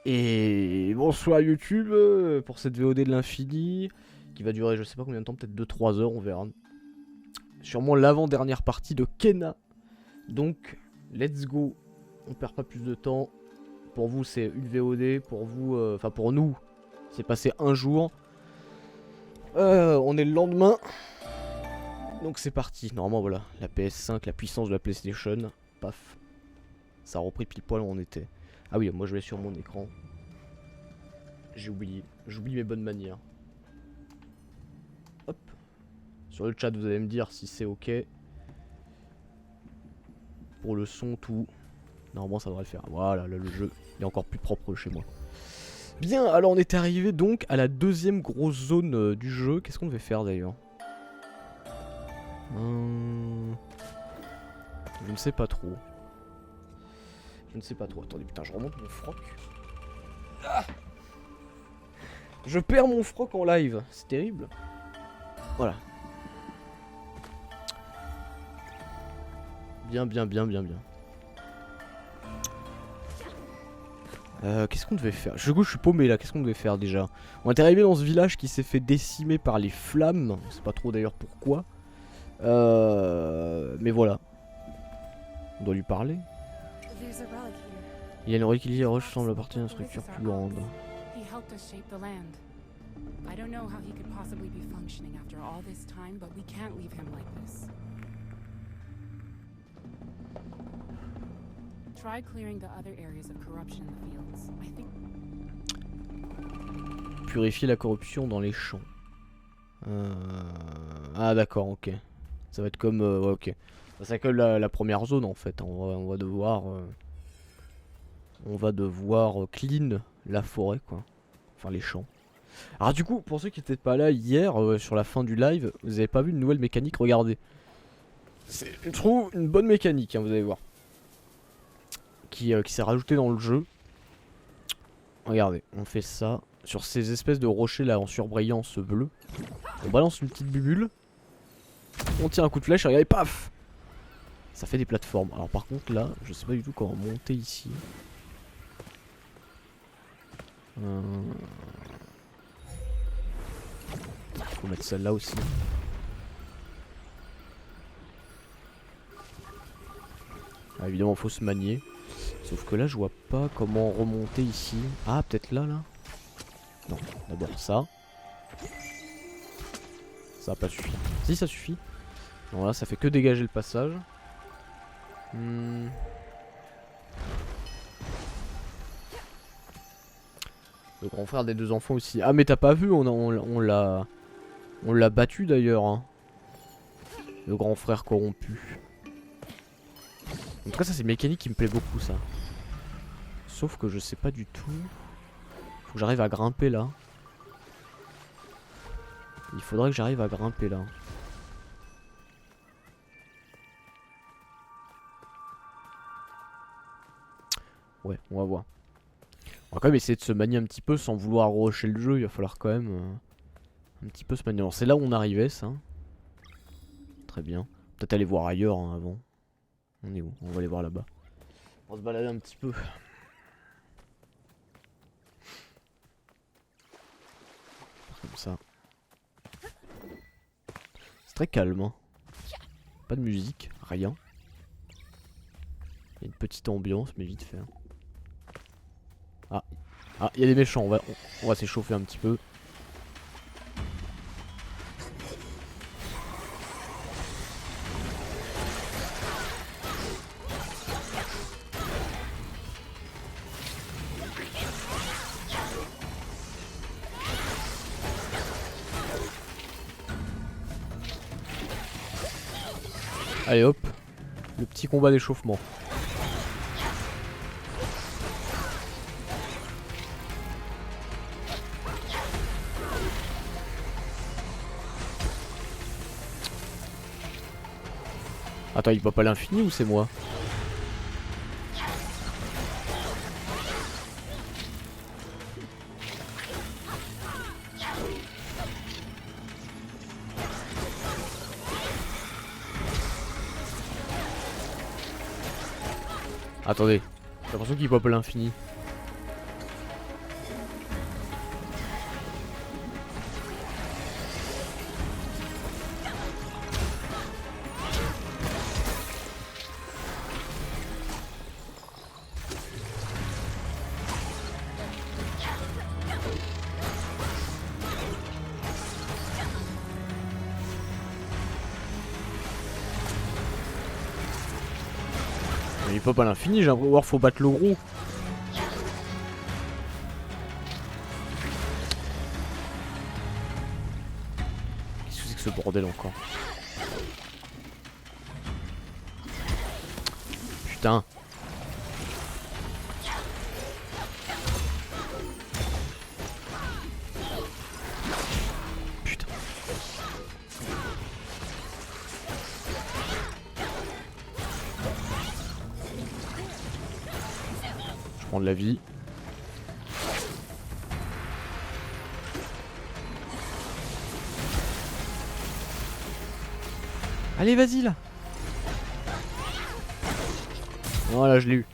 Et bonsoir YouTube pour cette VOD de l'infini qui va durer je sais pas combien de temps, peut-être 2-3 heures, on verra. Sûrement l'avant-dernière partie de Kena. Donc, let's go. On perd pas plus de temps. Pour vous, c'est une VOD. Pour vous, enfin pour nous, c'est passé un jour. On est le lendemain. Donc c'est parti. Normalement, voilà, la PS5, la puissance de la PlayStation. Paf. Ça a repris pile poil où on était. Ah oui, moi je vais sur mon écran. J'ai oublié. J'oublie mes bonnes manières. Hop. Sur le chat, vous allez me dire si c'est ok. Pour le son, tout. Normalement, ça devrait le faire. Voilà, là, le jeu est encore plus propre chez moi. Bien, alors on est arrivé donc à la deuxième grosse zone du jeu. Qu'est-ce qu'on devait faire d'ailleurs? Je ne sais pas trop. Je ne sais pas trop. Attendez, putain, je remonte mon froc. Ah, je perds mon froc en live. C'est terrible. Voilà. Bien. Qu'est-ce qu'on devait faire? Je suis paumé là, qu'est-ce qu'on devait faire déjà? On est arrivé dans ce village qui s'est fait décimer par les flammes. On sait pas trop d'ailleurs pourquoi. Mais voilà. On doit lui parler. Il y a une relique liée à Roche, semble appartenir à une structure plus grande. I don't know how he could possibly be functioning after all this time, but we can't leave him like this. Try clearing the other areas of corruption in the fields. I think. Purifier la corruption dans les champs. Ah d'accord, ok. Ça va être comme, ouais, ok. C'est comme la première zone en fait. On va devoir clean la forêt quoi. Enfin les champs. Alors du coup, pour ceux qui n'étaient pas là hier, sur la fin du live, vous avez pas vu une nouvelle mécanique, regardez. C'est, je trouve, une bonne mécanique, hein, vous allez voir. Qui s'est rajoutée dans le jeu. Regardez, on fait ça. Sur ces espèces de rochers là en surbrillance bleue. On balance une petite bubule. On tire un coup de flèche et regardez, paf! Ça fait des plateformes. Alors par contre là, je sais pas du tout comment monter ici. Faut mettre celle-là aussi. Ah, évidemment, faut se manier. Sauf que là, je vois pas comment remonter ici. Ah, peut-être là. Non, d'abord ça. Ça va pas suffire. Si, ça suffit. Non, là, ça fait que dégager le passage. Le grand frère des deux enfants aussi. Ah, mais t'as pas vu, on l'a battu d'ailleurs. Hein. Le grand frère corrompu. En tout cas, ça, c'est une mécanique qui me plaît beaucoup, ça. Sauf que je sais pas du tout. Faut que j'arrive à grimper là. Il faudrait que j'arrive à grimper là. Ouais, on va voir. On va quand même essayer de se manier un petit peu sans vouloir rusher le jeu. Il va falloir quand même un petit peu se manier. Alors, c'est là où on arrivait, ça. Très bien. Peut-être aller voir ailleurs hein, avant. On est où? On va aller voir là-bas. On va se balader un petit peu. Comme ça. C'est très calme. Hein. Pas de musique, rien. Il y a une petite ambiance, mais vite fait. Ah, il y a des méchants. On va s'échauffer un petit peu. Allez hop, le petit combat d'échauffement. Attends, il pop à l'infini ou c'est moi? Attendez, j'ai l'impression qu'il pop à l'infini. pas l'infini, j'ai l'impression. Ou alors faut battre le gros. Qu'est-ce que c'est que ce bordel encore? Putain. Putain. Je prends de la vie. Allez, vas-y là. Voilà, je l'ai eu.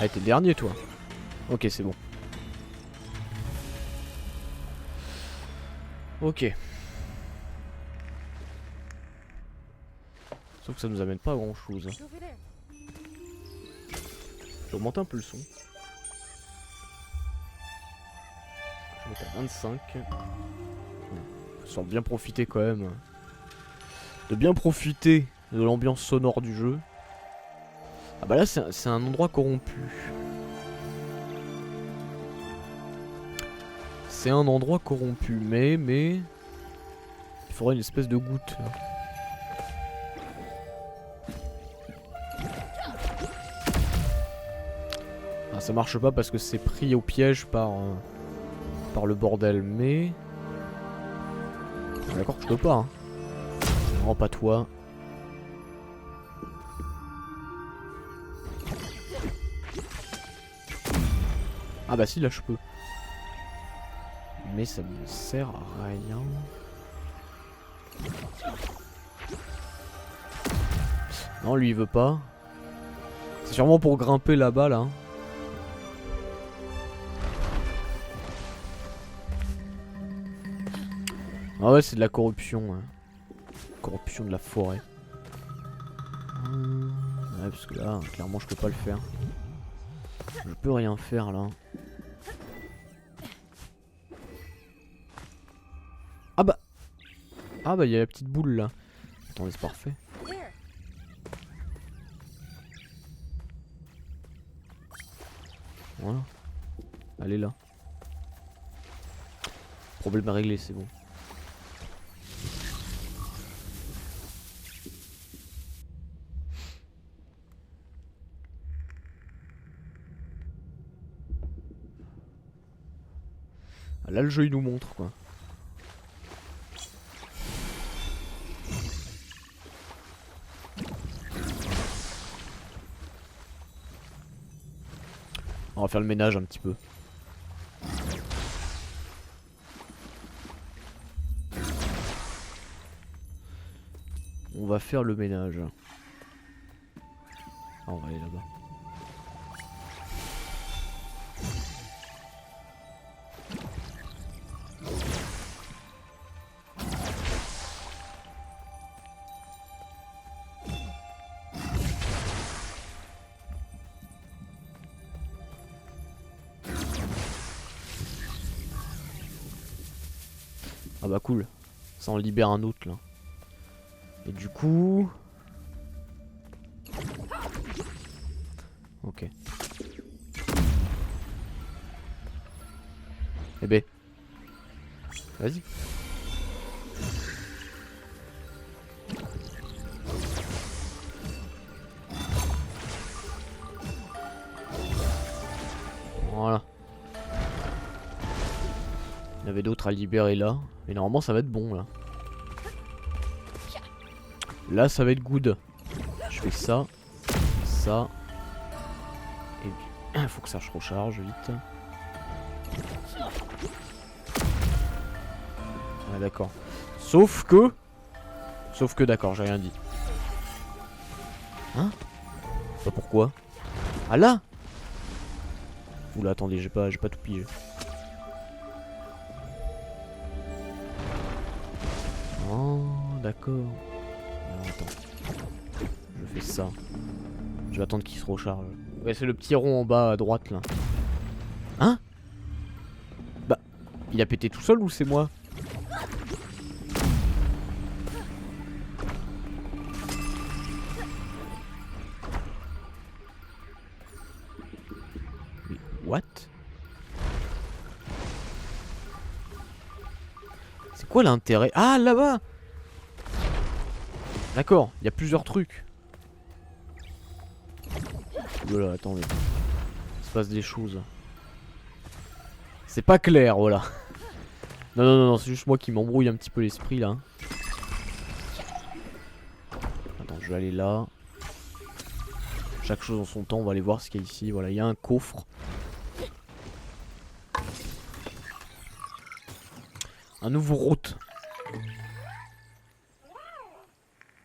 Ah, t'es le dernier, toi. Ok, c'est bon. Ok. Sauf que ça nous amène pas à grand chose. Je vais augmenter un peu le son. Je vais mettre à 25. Sans bien profiter quand même. De bien profiter de l'ambiance sonore du jeu. Ah bah là c'est un endroit corrompu. C'est un endroit corrompu, mais il faudrait une espèce de goutte là. Ah, ça marche pas parce que c'est pris au piège par le bordel, mais... D'accord que je peux pas, hein. Non, pas toi. Ah bah si, là je peux. Mais ça me sert à rien. Non, lui il veut pas. C'est sûrement pour grimper là-bas là. Ah ouais, c'est de la corruption. Hein. Corruption de la forêt. Ouais, parce que là, clairement, je peux pas le faire. Je peux rien faire là. Ah bah. Ah bah, il y a la petite boule là. Attendez, c'est parfait. Voilà. Elle est là. Problème réglé, c'est bon. Là le jeu il nous montre quoi. On va faire le ménage un petit peu. On va faire le ménage. Ah, on va aller là-bas. Ah bah cool, ça en libère un autre là. Et du coup... Ok. Eh ben... Vas-y. Voilà. Il y en avait d'autres à libérer là. Mais normalement ça va être bon là. Là ça va être good. Je fais ça. Ça. Et il faut que ça se recharge vite. Ah d'accord. Sauf que d'accord, j'ai rien dit. Hein? Bah pourquoi? Ah là? Oula attendez, j'ai pas tout pigé. Oh d'accord. Alors, attends. Je fais ça. Je vais attendre qu'il se recharge. Ouais, c'est le petit rond en bas à droite là. Hein? Bah, il a pété tout seul ou c'est moi? What? C'est quoi l'intérêt? Ah, là-bas! D'accord, il y a plusieurs trucs. Voilà, attendez. Il se passe des choses. C'est pas clair, voilà. Non, non, non, non, c'est juste moi qui m'embrouille un petit peu l'esprit là. Attends, je vais aller là. Chaque chose en son temps, on va aller voir ce qu'il y a ici. Voilà, il y a un coffre. Un nouveau route.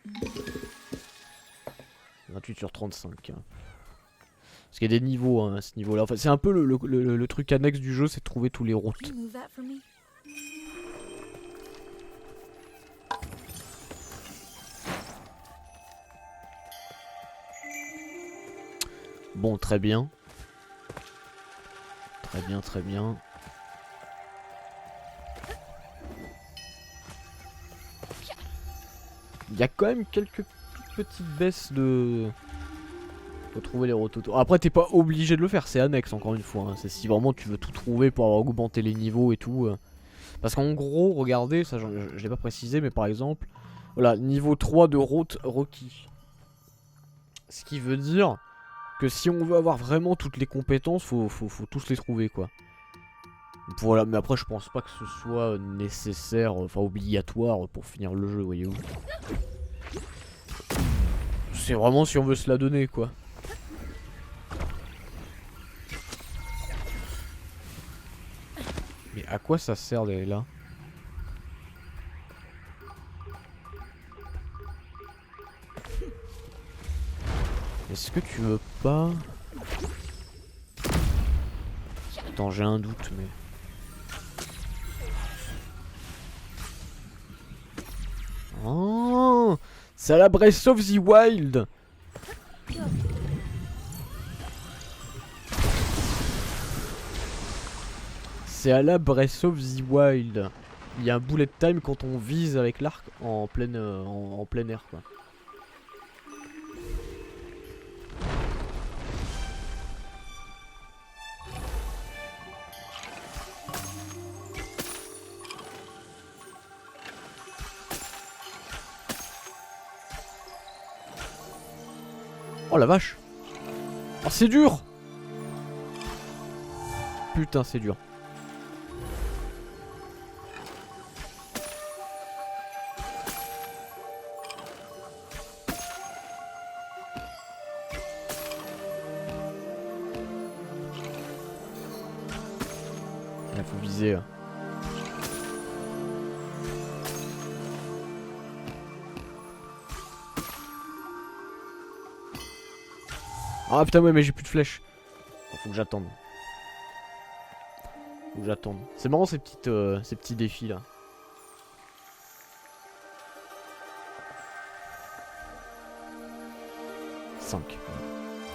« 28/35. Parce qu'il y a des niveaux hein, à ce niveau là. Enfin, c'est un peu le truc annexe du jeu, c'est de trouver tous les routes. Bon, très bien. Très bien, très bien. Il y a quand même quelques petites baisses de... Faut trouver les rototos. Après t'es pas obligé de le faire, c'est annexe encore une fois. Hein. C'est si vraiment tu veux tout trouver pour avoir augmenté les niveaux et tout. Parce qu'en gros, regardez, ça je l'ai pas précisé, mais par exemple, voilà, niveau 3 de route requis. Ce qui veut dire que si on veut avoir vraiment toutes les compétences, faut tous les trouver quoi. Voilà, mais après je pense pas que ce soit nécessaire, enfin obligatoire pour finir le jeu, voyez-vous. C'est vraiment si on veut se la donner quoi. Mais à quoi ça sert d'aller là? Est-ce que tu veux pas... Attends, j'ai un doute mais... Oh, c'est à la Breath of the Wild. C'est à la Breath of the Wild. Il y a un bullet time quand on vise avec l'arc en plein air quoi. Oh la vache. Oh c'est dur. Putain c'est dur. Il faut viser. Ah putain ouais mais j'ai plus de flèches. Faut que j'attende. Faut que j'attende. C'est marrant ces petits défis là.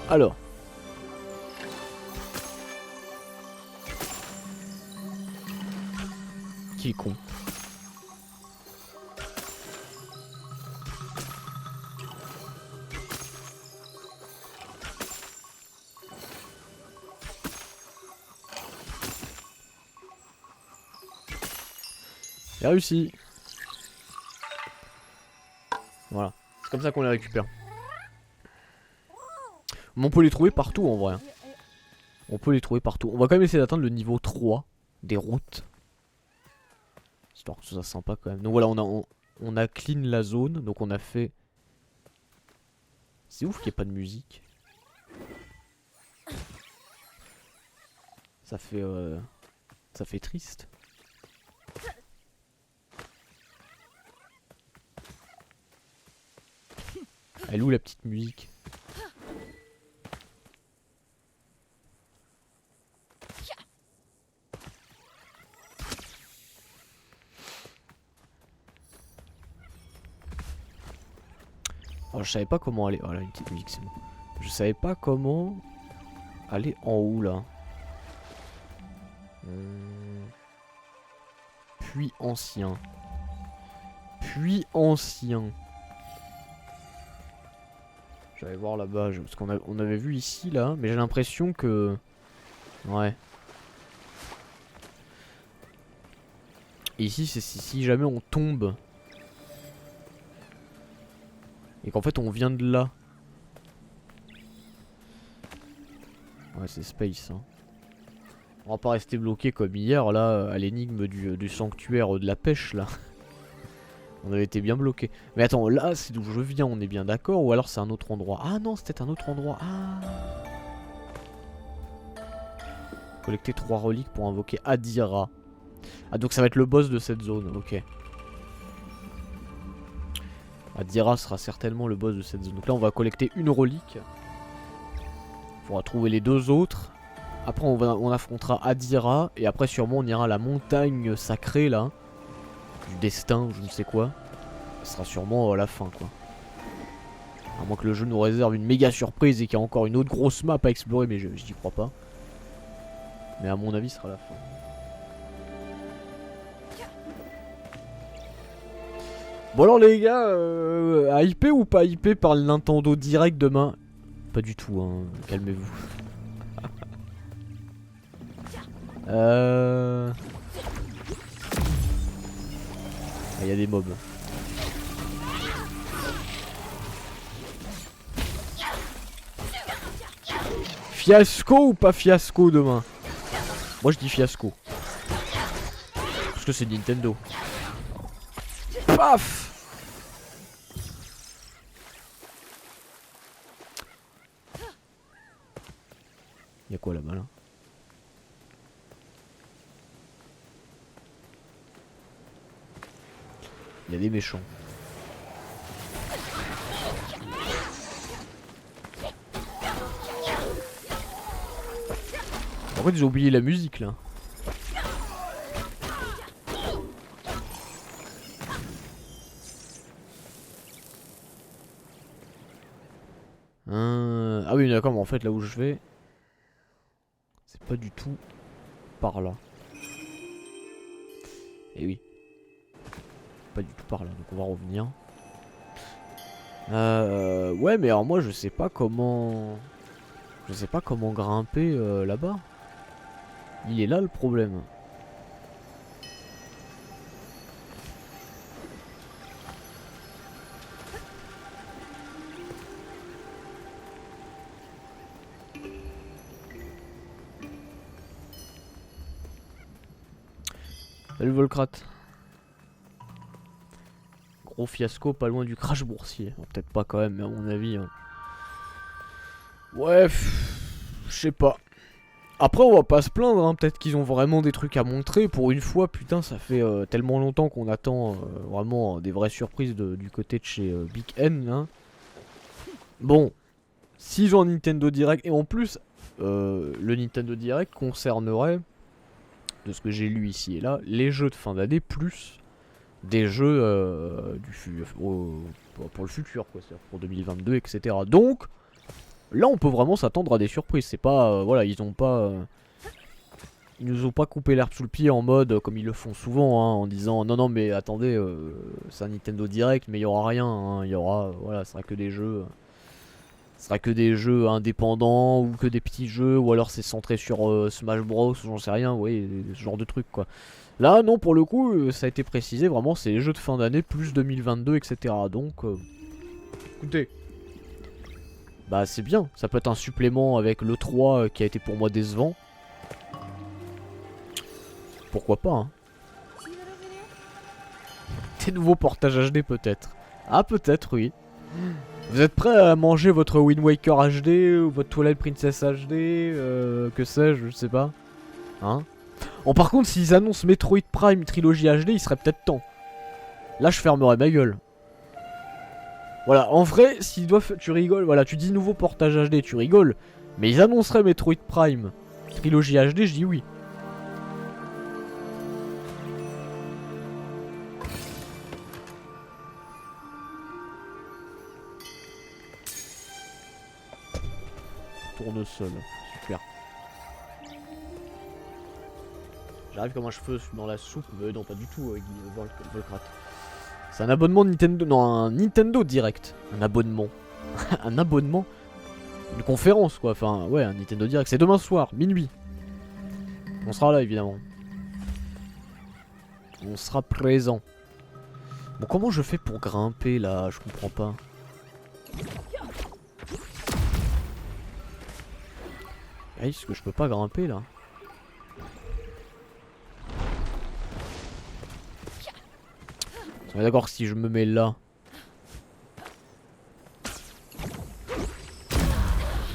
Alors. Qui est con. J'ai réussi. Voilà. C'est comme ça qu'on les récupère. Mais on peut les trouver partout en vrai. On peut les trouver partout. On va quand même essayer d'atteindre le niveau 3 des routes. Histoire que ce soit sympa quand même. Donc voilà, on a clean la zone. Donc on a fait... C'est ouf qu'il n'y ait pas de musique. Ça fait triste. Elle est où la petite musique? Oh, je savais pas comment aller. Voilà, une petite musique, c'est bon. Je savais pas comment aller en haut là. Puis ancien. Puis ancien. J'allais voir là-bas, parce qu'on avait vu ici là, mais j'ai l'impression que Ouais. Et ici, c'est si jamais on tombe. Et qu'en fait, on vient de là. Ouais, c'est space. Hein. On va pas rester bloqué comme hier, là, à l'énigme du sanctuaire de la pêche, là. On avait été bien bloqué. Mais attends, là, c'est d'où je viens, on est bien d'accord? Ou alors c'est un autre endroit? Ah non, c'était un autre endroit. Ah. Collecter 3 reliques pour invoquer Adira. Ah, donc ça va être le boss de cette zone, ok. Adira sera certainement le boss de cette zone. Donc là, on va collecter une relique. Il faudra trouver les 2 autres. Après, on affrontera Adira. Et après, sûrement, on ira à la montagne sacrée, là. Du destin, je ne sais quoi. Ce sera sûrement la fin, quoi. À moins que le jeu nous réserve une méga surprise et qu'il y a encore une autre grosse map à explorer, mais j'y crois pas. Mais à mon avis, ce sera la fin. Bon alors les gars, hypé ou pas hypé par le Nintendo Direct demain? Pas du tout, hein, calmez-vous. Il y a des mobs. Fiasco ou pas fiasco demain? Moi je dis fiasco. Parce que c'est Nintendo. Paf! Y'a quoi là-bas là? Y'a des méchants. En fait, j'ai oublié la musique là. Ah oui, d'accord, mais en fait, là où je vais, c'est pas du tout par là. Et oui. Pas du tout par là, donc on va revenir. Ouais, mais alors moi, je sais pas comment... Je sais pas comment grimper là-bas. Il est là le problème. Salut Volcrate. Gros fiasco pas loin du crash boursier. Bon, peut-être pas quand même, mais à mon avis. Hein. Ouais, je sais pas. Après, on va pas se plaindre, hein. Peut-être qu'ils ont vraiment des trucs à montrer. Pour une fois, putain, ça fait tellement longtemps qu'on attend vraiment des vraies surprises du côté de chez Big N. Hein. Bon, s'ils ont un Nintendo Direct, et en plus, le Nintendo Direct concernerait, de ce que j'ai lu ici et là, les jeux de fin d'année plus des jeux pour le futur, quoi, c'est-à-dire pour 2022, etc. Donc, là, on peut vraiment s'attendre à des surprises. C'est pas, voilà, ils nous ont pas coupé l'herbe sous le pied en mode comme ils le font souvent, hein, en disant non, non, mais attendez, c'est un Nintendo Direct, mais il y aura rien. Hein, il y aura, voilà, ce sera que des jeux. Ce sera que des jeux indépendants ou que des petits jeux, ou alors c'est centré sur Smash Bros, j'en sais rien, oui, ce genre de truc quoi. Là, non, pour le coup, ça a été précisé, vraiment, c'est les jeux de fin d'année plus 2022, etc. Donc, écoutez, bah c'est bien, ça peut être un supplément avec le 3 qui a été pour moi décevant. Pourquoi pas, hein. Des nouveaux portages HD peut-être. Ah, peut-être, oui. Vous êtes prêts à manger votre Wind Waker HD ou votre Twilight Princess HD, que sais-je, je sais pas. Hein? Bon, par contre, s'ils annoncent Metroid Prime Trilogy HD, il serait peut-être temps. Là, je fermerais ma gueule. Voilà, en vrai, s'ils doivent... Tu rigoles, voilà, tu dis nouveau portage HD, tu rigoles. Mais ils annonceraient Metroid Prime Trilogy HD, je dis oui. Tournesol, super. J'arrive comme un cheveu dans la soupe, mais non pas du tout, Volcrat. C'est un abonnement Nintendo, non un Nintendo Direct. Un abonnement. Un abonnement. Une conférence quoi, enfin ouais un Nintendo Direct, c'est demain soir, minuit. On sera là évidemment. On sera présent. Bon, comment je fais pour grimper là? Je comprends pas. Ah, est-ce que je peux pas grimper là? On est d'accord que si je me mets là.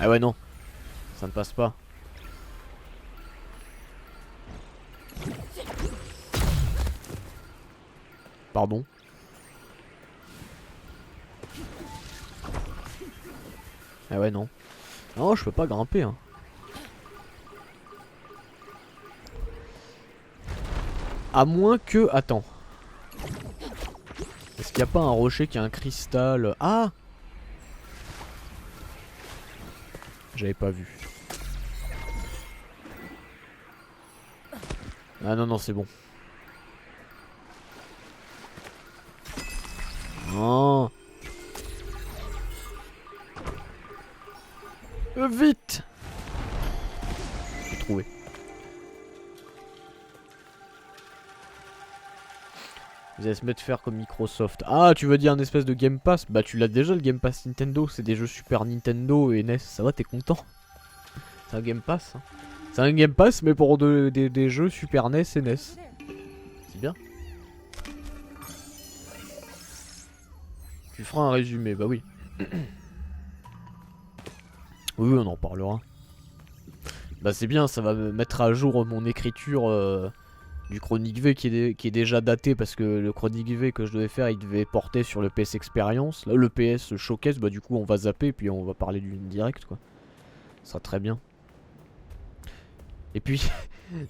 Ah ouais non. Ça ne passe pas. Pardon. Ah ouais non. Non je peux pas grimper hein. À moins que... Attends. Est-ce qu'il n'y a pas un rocher qui a un cristal? Ah! J'avais pas vu. Ah non non c'est bon. Oh. Vite! J'ai trouvé. Vous allez se mettre faire comme Microsoft. Ah, tu veux dire un espèce de Game Pass? Bah tu l'as déjà le Game Pass Nintendo, c'est des jeux Super Nintendo et NES, ça va, t'es content? C'est un Game Pass hein. C'est un Game Pass mais pour des jeux Super NES et NES. C'est bien. Tu feras un résumé, bah oui. Oui, on en parlera. Bah c'est bien, ça va me mettre à jour mon écriture du Chronique V qui est déjà daté parce que le Chronique V que je devais faire il devait porter sur le PS Experience. Là le PS Showcase, bah du coup on va zapper puis on va parler du direct quoi. Ça sera très bien. Et puis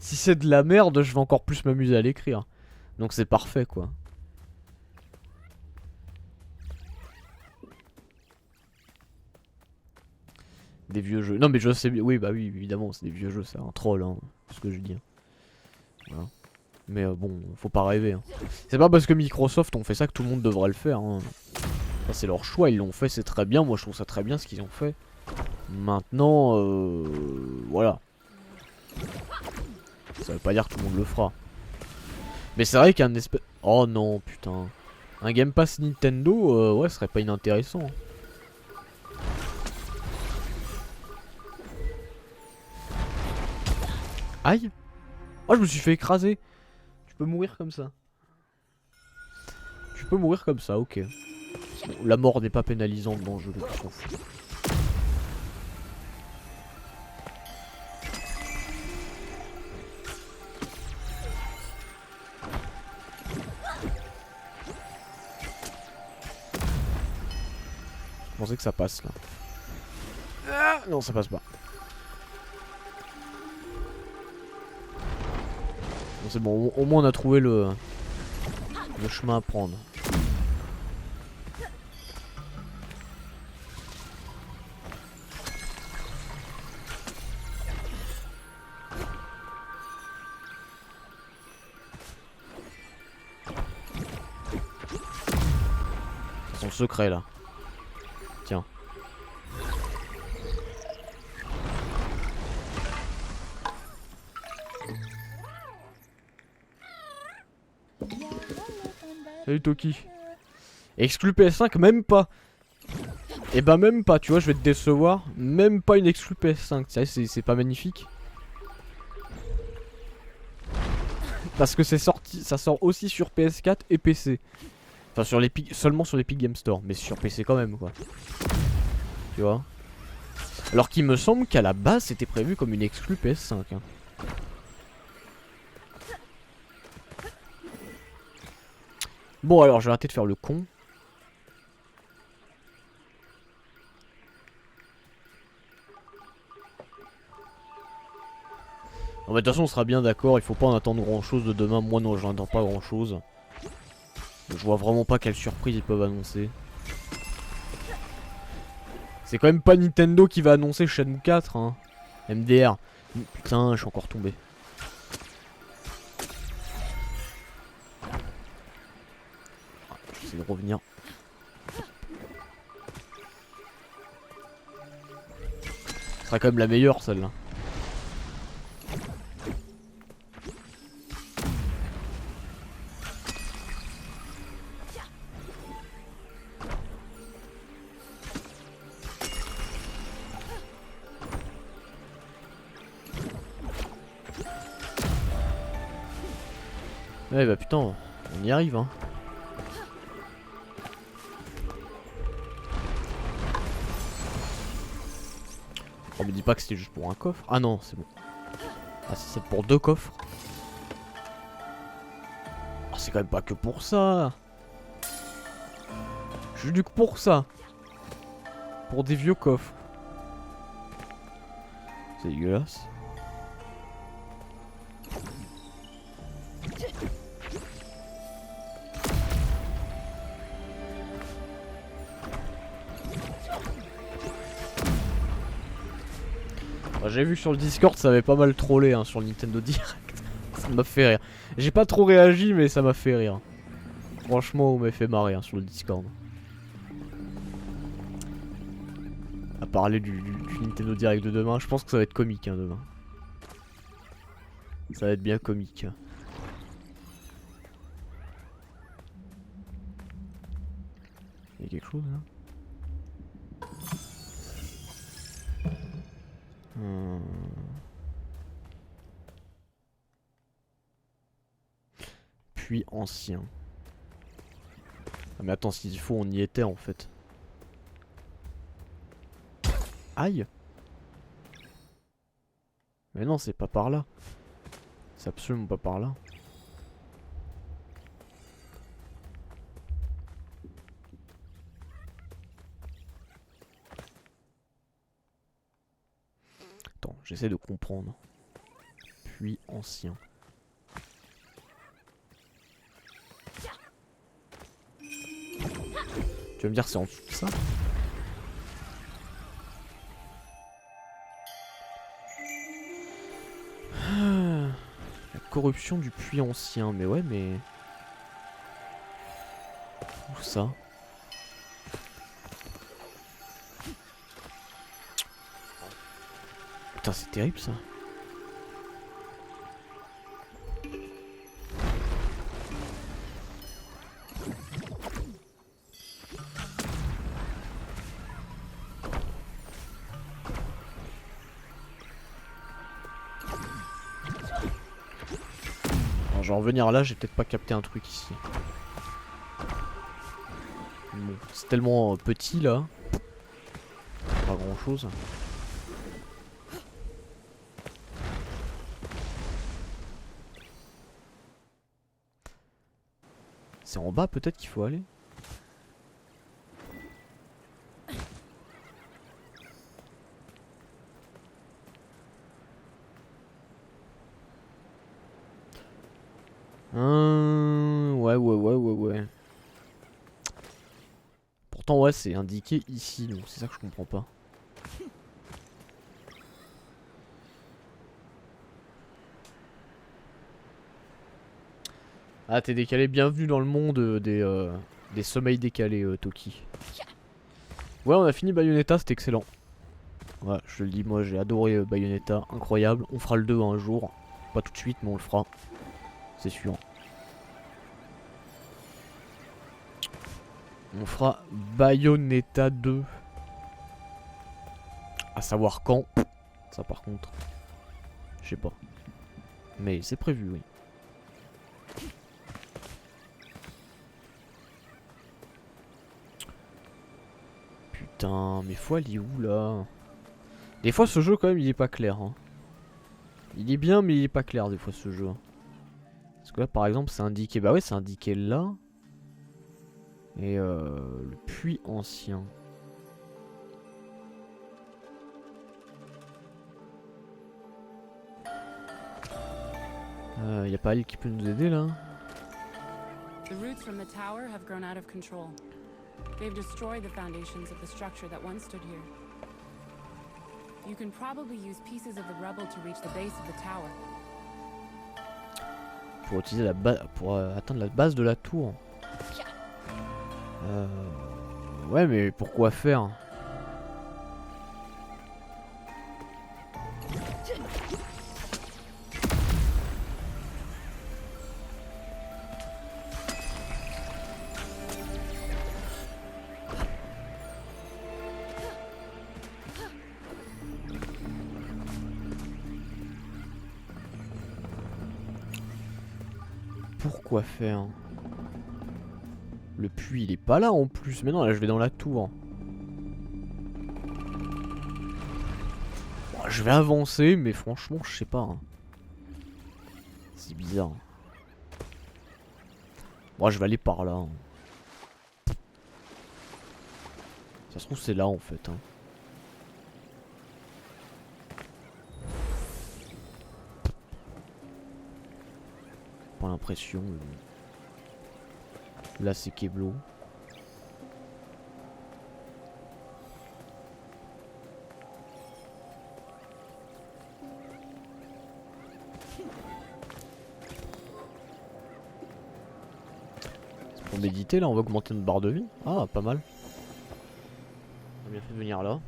si c'est de la merde je vais encore plus m'amuser à l'écrire. Donc c'est parfait quoi. Des vieux jeux. Non mais je sais bien. Oui bah oui évidemment c'est des vieux jeux, c'est un troll hein, ce que je dis. Voilà. Mais bon, faut pas rêver. Hein. C'est pas parce que Microsoft ont fait ça que tout le monde devrait le faire. Hein. C'est leur choix, ils l'ont fait, c'est très bien. Moi je trouve ça très bien ce qu'ils ont fait. Maintenant, voilà. Ça veut pas dire que tout le monde le fera. Mais c'est vrai qu'un espèce... Oh non, putain. Un Game Pass Nintendo, ouais, ce serait pas inintéressant. Aïe. Oh, je me suis fait écraser. Tu peux mourir comme ça. Tu peux mourir comme ça, ok. Bon, la mort n'est pas pénalisante dans le jeu, donc je m'en fous. Je pensais que ça passe là. Ah, non, ça passe pas. Bon, c'est bon, au moins on a trouvé le chemin à prendre. Son secret là. Tiens. Salut Toki. Exclu PS5 même pas. Et bah même pas, tu vois, je vais te décevoir. Même pas une exclu PS5, c'est pas magnifique. Parce que c'est sorti, ça sort aussi sur PS4 et PC. Enfin sur seulement sur l'Epic Game Store, mais sur PC quand même quoi. Tu vois. Alors qu'il me semble qu'à la base c'était prévu comme une exclu PS5 hein. Bon alors je vais arrêter de faire le con. Bon, bah, de toute façon on sera bien d'accord, il faut pas en attendre grand chose de demain. Moi non, j'en attends pas grand chose. Je vois vraiment pas quelle surprise ils peuvent annoncer. C'est quand même pas Nintendo qui va annoncer Shenmue 4 hein. MDR. Putain, je suis encore tombé. J'essaie de revenir. Ce sera quand même la meilleure celle-là. Ouais bah putain, on y arrive hein. On me dit pas que c'était juste pour un coffre. Ah non, c'est bon. Ah c'est pour 2 coffres. Ah c'est quand même pas que pour ça. Je dis que pour ça. Pour des vieux coffres. C'est dégueulasse. J'ai vu sur le Discord, ça avait pas mal trollé hein, sur le Nintendo Direct. Ça m'a fait rire. J'ai pas trop réagi, mais ça m'a fait rire. Franchement, on m'a fait marrer hein, sur le Discord. À parler du Nintendo Direct de demain, je pense que ça va être comique hein, demain. Ça va être bien comique. Il y a quelque chose là? Puis ancien. Ah mais attends, s'il faut, on y était en fait. Aïe! Mais non, c'est pas par là. C'est absolument pas par là. Attends, j'essaie de comprendre. Puis ancien. Tu vas me dire c'est en dessous de ça? La corruption du puits ancien, mais ouais mais... Où ça? Putain c'est terrible ça. Je vais revenir là, j'ai peut-être pas capté un truc ici. Bon, c'est tellement petit là. Pas grand chose. C'est en bas peut-être qu'il faut aller. Ouais. Pourtant ouais c'est indiqué ici, donc c'est ça que je comprends pas. Ah t'es décalé, bienvenue dans le monde des sommeils décalés Toki. Ouais on a fini Bayonetta, c'était excellent. Ouais je te le dis, moi j'ai adoré Bayonetta, incroyable. On fera le 2 un jour, pas tout de suite mais on le fera. C'est sûr. On fera Bayonetta 2. À savoir quand. Ça par contre. Je sais pas. Mais c'est prévu, oui. Putain, mais faut aller où là? Des fois ce jeu quand même il est pas clair. Hein. Il est bien mais il est pas clair des fois ce jeu. Parce que là par exemple c'est indiqué. Bah ouais c'est indiqué là. Et le puits ancien. Y a pas elle qui peut nous aider là? The roots from the tower have grown out of control. They've destroyed the foundations of the structure that once stood here. You can probably use pieces of the rubble to reach the base of the tower. Pour utiliser la base, pour atteindre la base de la tour. Ouais mais pourquoi faire? tour quoi faire. Le puits il est pas là en plus. Mais non, là je vais dans la tour. Bon, je vais avancer, mais franchement, je sais pas. Hein. C'est bizarre. Moi je vais aller par là. Hein. Ça se trouve c'est là en fait. Hein. Pas l'impression. Là c'est Keblo. C'est pour méditer là, on va augmenter notre barre de vie. Ah pas mal. On a bien fait de venir là.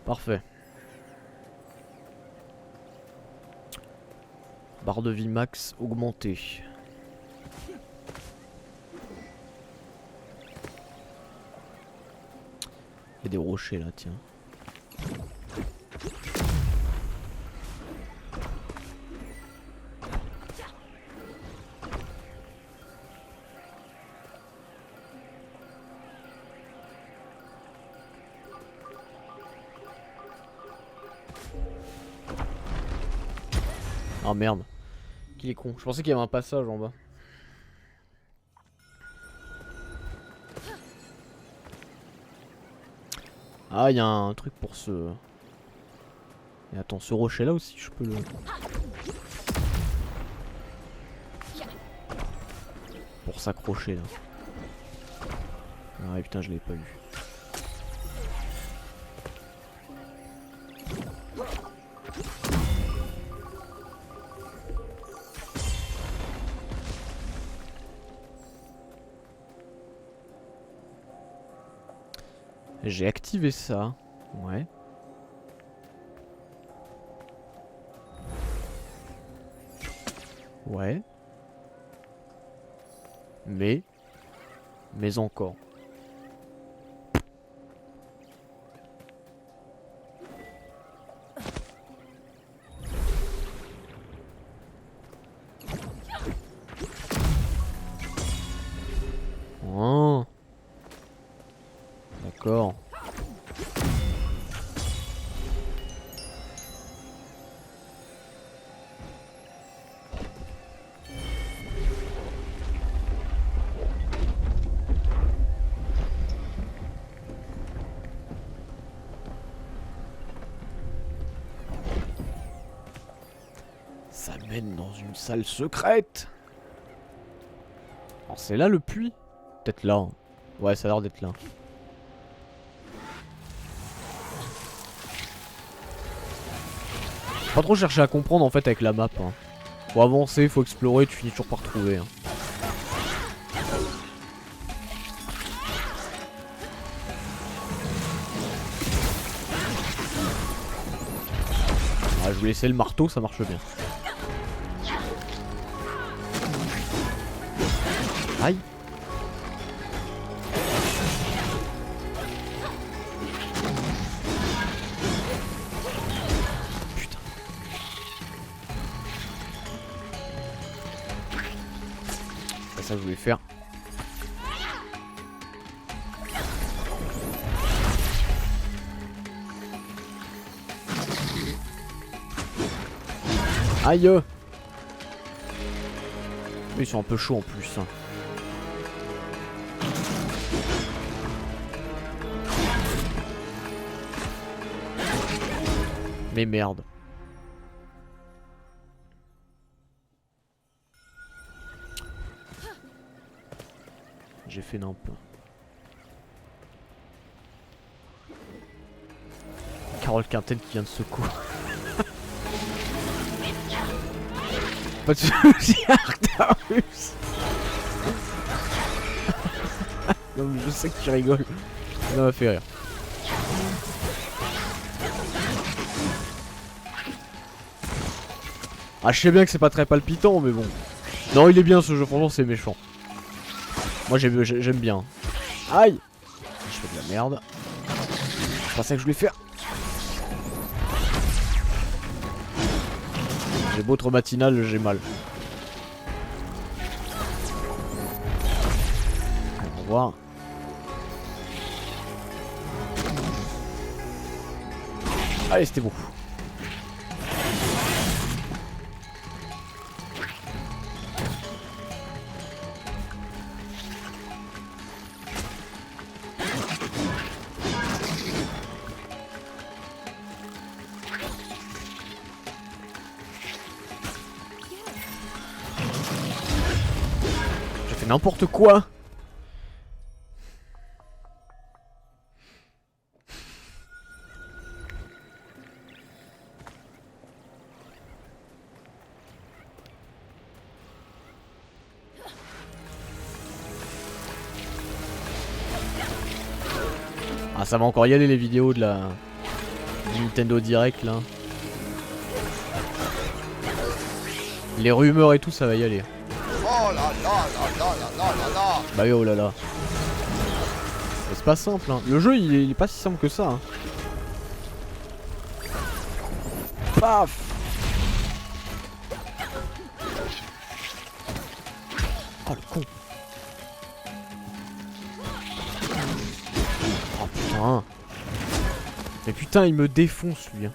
Parfait. Barre de vie max augmentée. Il y a des rochers là, tiens. Ah merde. Qu'il est con. Je pensais qu'il y avait un passage en bas. Ah, il y a un truc pour ce... Et attends, ce rocher là aussi, je peux le... Pour s'accrocher là. Ah putain, je l'avais pas vu. J'ai activé ça. Ouais. Ouais. Mais encore. Oh. D'accord. Ça mène dans une salle secrète. Alors c'est là le puits? Peut-être là. Hein. Ouais, ça a l'air d'être là. Pas trop chercher à comprendre en fait avec la map. Hein. Faut avancer, faut explorer, tu finis toujours par trouver. Hein. Ah, je vais laisser le marteau, ça marche bien. Aïe. Putain. C'est ça que je voulais faire. Aïe. Ils sont un peu chauds en plus. Hein. Mais merde. J'ai fait nimp. Carole Quinten qui vient de secouer. Pas de soucis, Arctarus. Non mais je sais que tu rigoles. Ça m'a fait rire. Ah je sais bien que c'est pas très palpitant mais bon. Non il est bien ce jeu, franchement c'est méchant. Moi j'aime bien. Aïe. Je fais de la merde. C'est pas ça que je voulais faire. J'ai beau trop matinal, j'ai mal. Au revoir. Allez, c'était bon. J'ai fait n'importe quoi. Ah, ça va encore y aller les vidéos de la du Nintendo Direct là. Les rumeurs et tout, ça va y aller. Oh là là là là là là là là. Bah oui, oh là là. C'est pas simple hein. Le jeu il est pas si simple que ça hein. Paf. Oh le con. Oh putain. Mais putain il me défonce lui hein.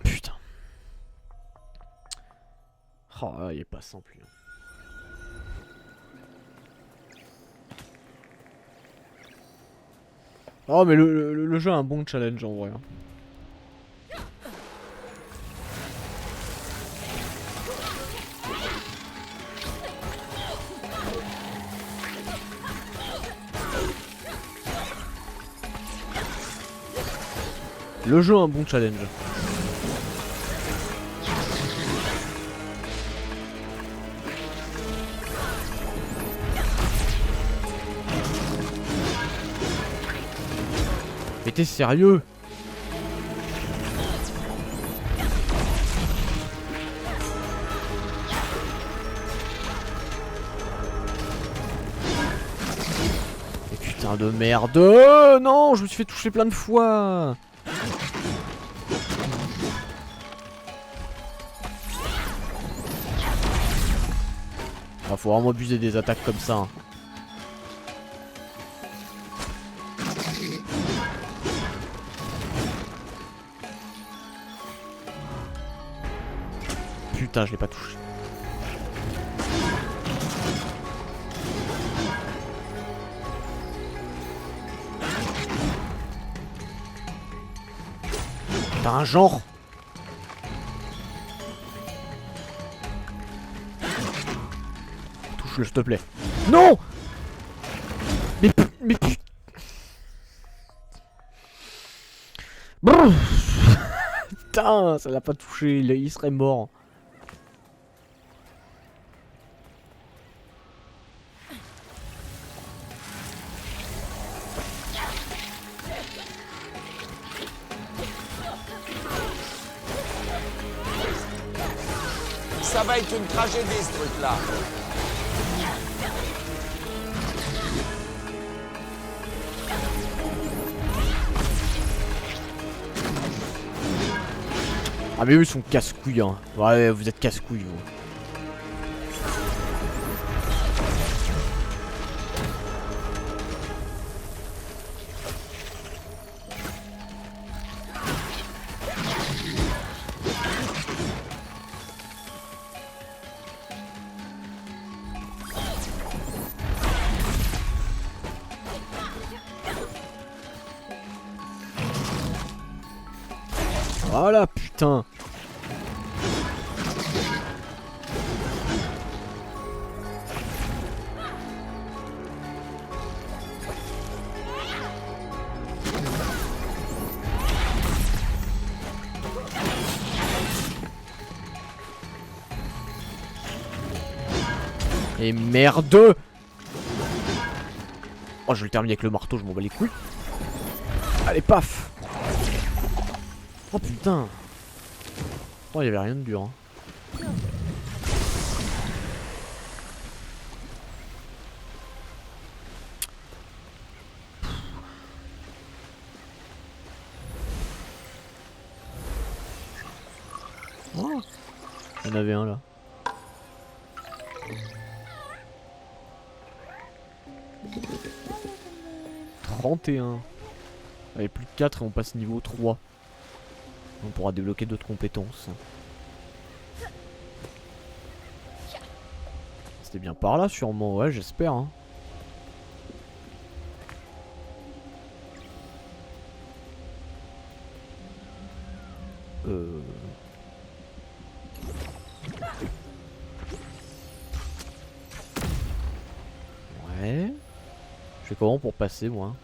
Putain. Oh là, il est pas simple lui. Oh mais le jeu a un bon challenge en vrai hein. Le jeu a un bon challenge. Mais t'es sérieux? Mais putain de merde. Non, je me suis fait toucher plein de fois. Ah, faut vraiment abuser des attaques comme ça hein. Putain, je l'ai pas touché. T'as un genre. Touche-le, s'il te plaît. Non. Mais putain. Putain, ça l'a pas touché, il serait mort. Ça va être une tragédie ce truc-là. Ah mais eux ils sont casse-couilles hein. Ouais vous êtes casse-couilles vous. Voilà putain. Et merde. Oh, je vais le terminer avec le marteau, je m'en bats les couilles. Allez, paf. Oh putain. Oh, il y avait rien de dur. Hein. Oh. Il y en avait un là. « 31. Allez, plus de 4 et on passe niveau 3. On pourra débloquer d'autres compétences. C'était bien par là sûrement, ouais j'espère. Hein. Ouais. Je fais comment pour passer moi?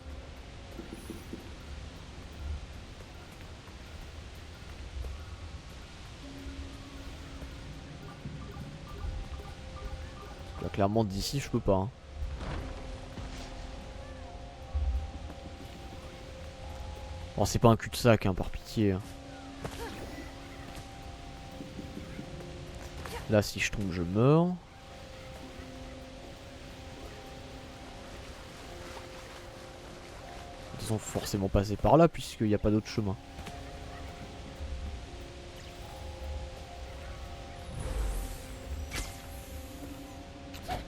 Là, clairement d'ici je peux pas. Hein. Bon c'est pas un cul-de-sac hein, par pitié. Hein. Là si je tombe je meurs. Ils sont forcément passés par là puisqu'il n'y a pas d'autre chemin.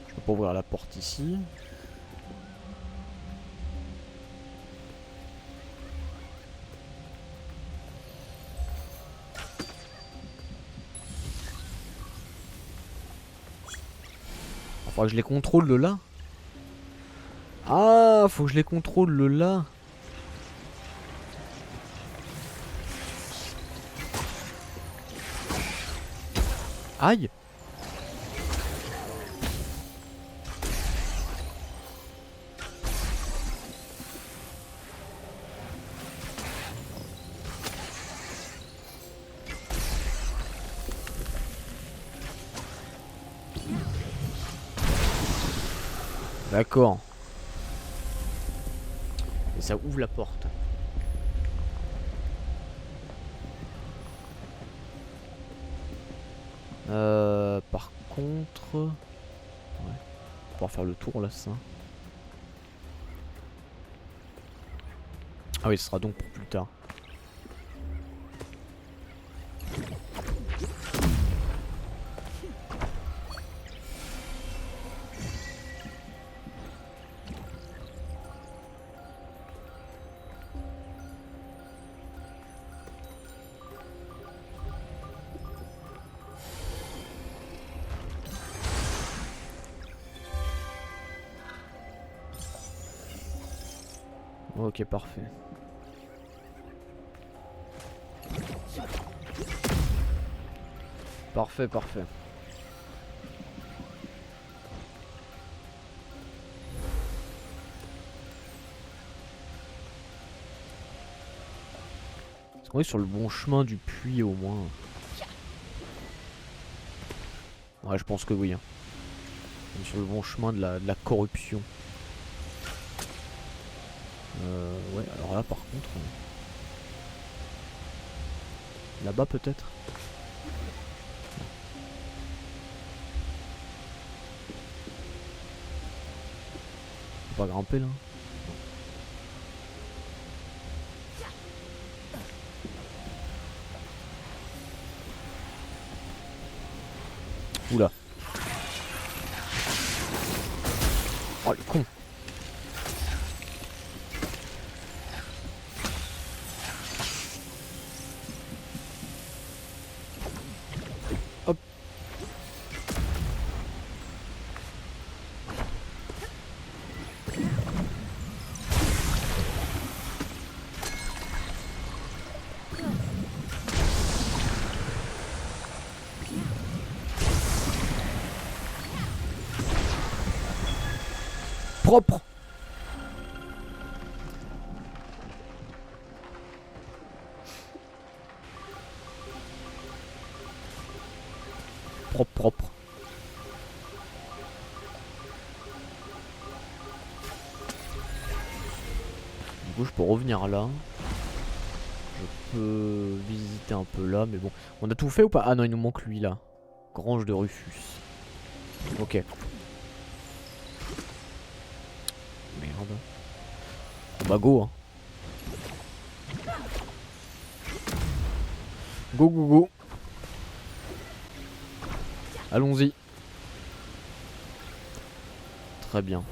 Je peux pas ouvrir la porte ici. Faut que je les contrôle de là. Ah, faut que je les contrôle de là. Aïe. D'accord. Et ça ouvre la porte. Par contre... Ouais. On va pouvoir faire le tour là, ça. Ah oui, ce sera donc pour plus tard. Ok, parfait. Parfait, parfait. Est-ce qu'on est sur le bon chemin du puits au moins? Ouais, je pense que oui. Hein. On est sur le bon chemin de la corruption. Ouais, alors là par contre... Là-bas peut-être? Faut pas grimper là. Oula. Oh le con. Hop. Propre. Propre, propre. coup je peux revenir là. Je peux visiter un peu là, mais bon. On a tout fait ou pas? Ah non, il nous manque lui là. Grange de Rufus. Ok. Merde. Bah go hein. Go go go. Allons-y. Très bien.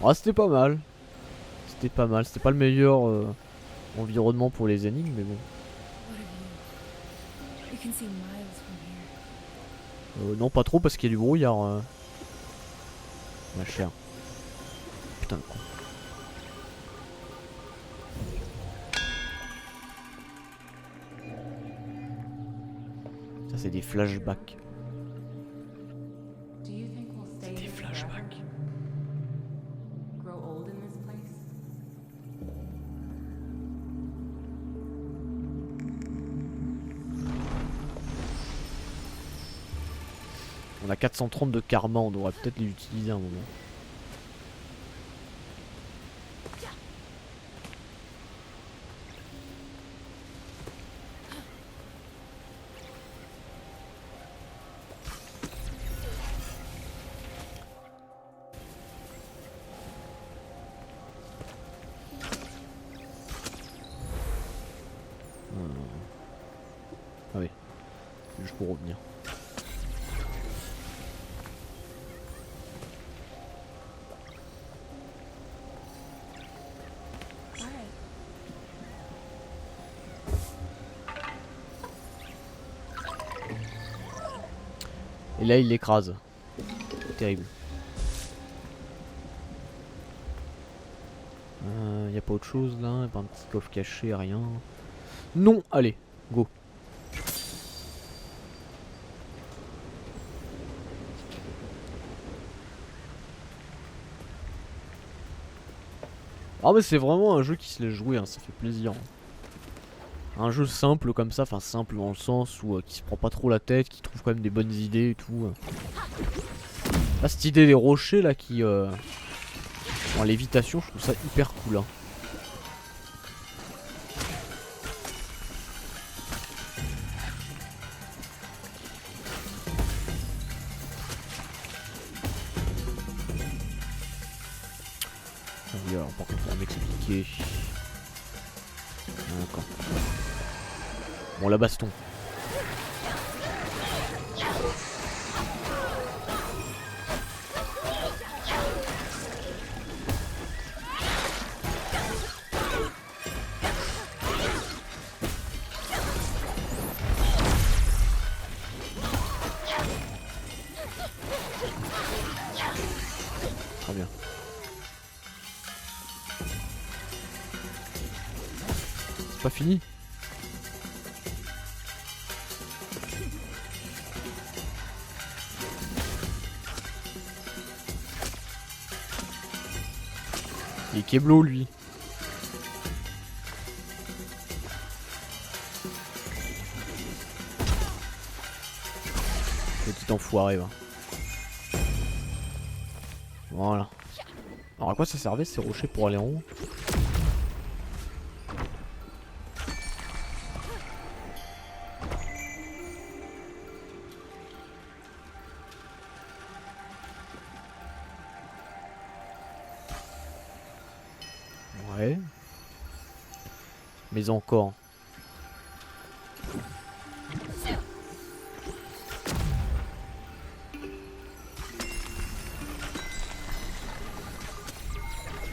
Ah c'était pas mal. C'était pas mal. C'était pas le meilleur environnement pour les énigmes, mais bon. Non pas trop parce qu'il y a du brouillard. Ma chère. Putain de con. Ça c'est des flashbacks. C'est des flashbacks. On a 430 de karma, on devrait peut-être les utiliser à un moment. Ah oui, juste pour revenir. Et là il l'écrase. Terrible. Y a pas autre chose là, pas un petit coffre caché, rien. Non, allez, go. Ah mais c'est vraiment un jeu qui se laisse jouer, hein, ça fait plaisir. Un jeu simple comme ça, enfin simple dans le sens où qui se prend pas trop la tête, qui trouve quand même des bonnes idées et tout. Là cette idée des rochers là qui en lévitation, je trouve ça hyper cool hein. Alors par contre on va m'expliquer. D'accord. Bon la baston. Très bien. C'est pas fini. Il est Keblo lui. Petit enfoiré va. Voilà. Alors à quoi ça servait ces rochers pour aller en haut? Ouais. Mais encore.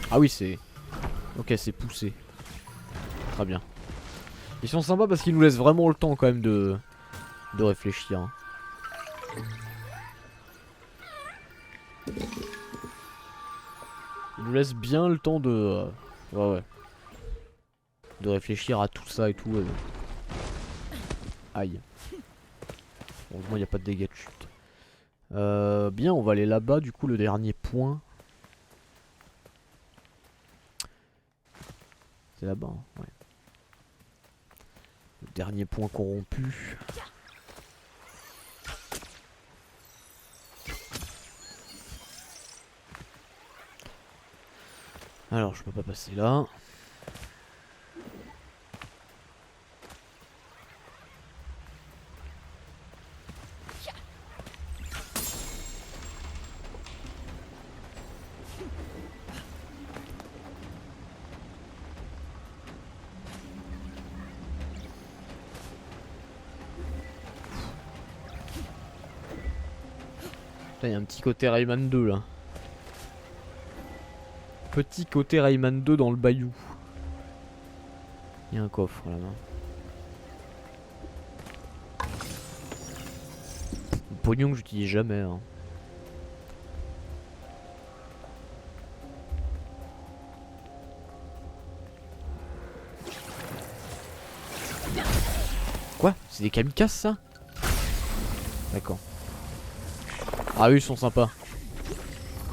Ah oui c'est... Ok c'est poussé. Très bien. Ils sont sympas parce qu'ils nous laissent vraiment le temps quand même de réfléchir hein. Ils nous laissent bien le temps de... ouais. De réfléchir à tout ça et tout. Aïe. Heureusement il n'y a pas de dégâts de chute. Bien on va aller là-bas du coup le dernier point. C'est là-bas hein. Ouais. Le dernier point corrompu. Alors je peux pas passer là. Putain, y a un petit côté Rayman 2 là. Petit côté Rayman 2 dans le bayou. Il y a un coffre là-bas. Le pognon que j'utilise jamais. Hein. Quoi? C'est des kamikazes ça? D'accord. Ah oui, ils sont sympas.